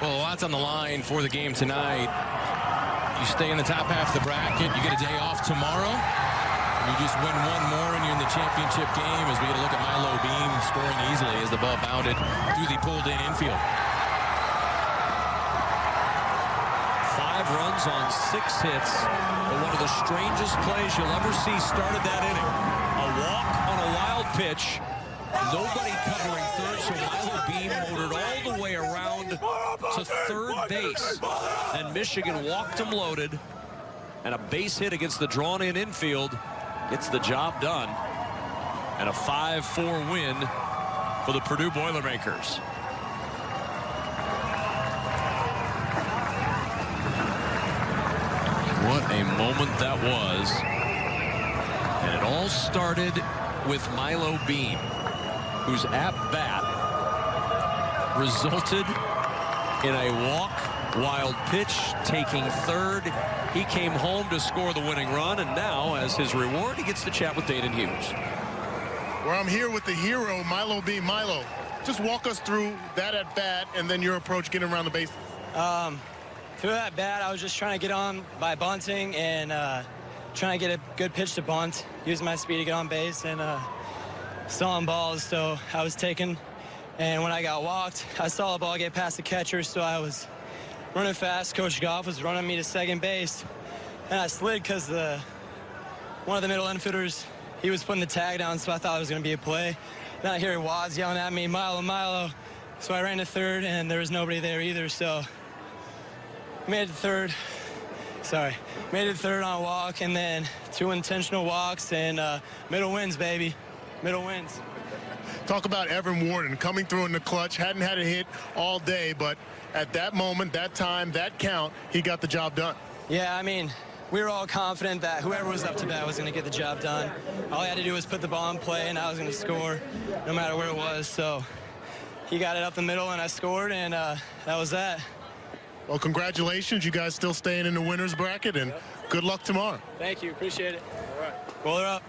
Well, a lot's on the line for the game tonight. You stay in the top half of the bracket. You get a day off tomorrow. You just win 1 more and you're in the championship game as we get a look at Milo Beam scoring easily as the ball bounded through the pulled-in infield. 5 runs on 6 hits. But one of the strangest plays you'll ever see started that inning. A walk on a wild pitch. Nobody covering third, so Milo Beam motored all the way around to third base. And Michigan walked him loaded. And a base hit against the drawn-in infield gets the job done. And a 5-4 win for the Purdue Boilermakers. What a moment that was. And it all started with Milo Beam, whose at-bat resulted in a walk Wild pitch, taking third. He came home to score the winning run, and now, as his reward, he gets to chat with Dayton Hughes. Where I'm here with the hero, Milo Beam. Milo, just walk us through that at bat and then your approach getting around the bases. Through that bat, I was just trying to get on by bunting and trying to get a good pitch to bunt, using my speed to get on base, and stalling balls. So I was taking, and when I got walked, I saw the ball get past the catcher, so I was running fast. Coach Goff was running me to second base, and I slid because one of the middle infielders, he was putting the tag down, so I thought it was going to be a play. Then I hear Waz yelling at me, Milo, Milo. So I ran to third, and there was nobody there either, so made it to third. Made it to third on a walk, and then 2 intentional walks, and middle wins, baby. Middle wins. Talk about Evan Warden coming through in the clutch. Hadn't had a hit all day, but at that moment, that time, that count, he got the job done. Yeah, I mean, we were all confident that whoever was up to bat was going to get the job done. All he had to do was put the ball in play, and I was going to score no matter where it was. So he got it up the middle, and I scored, and that was that. Well, congratulations. You guys still staying in the winner's bracket, and good luck tomorrow. Thank you. Appreciate it. All right. Boiler up.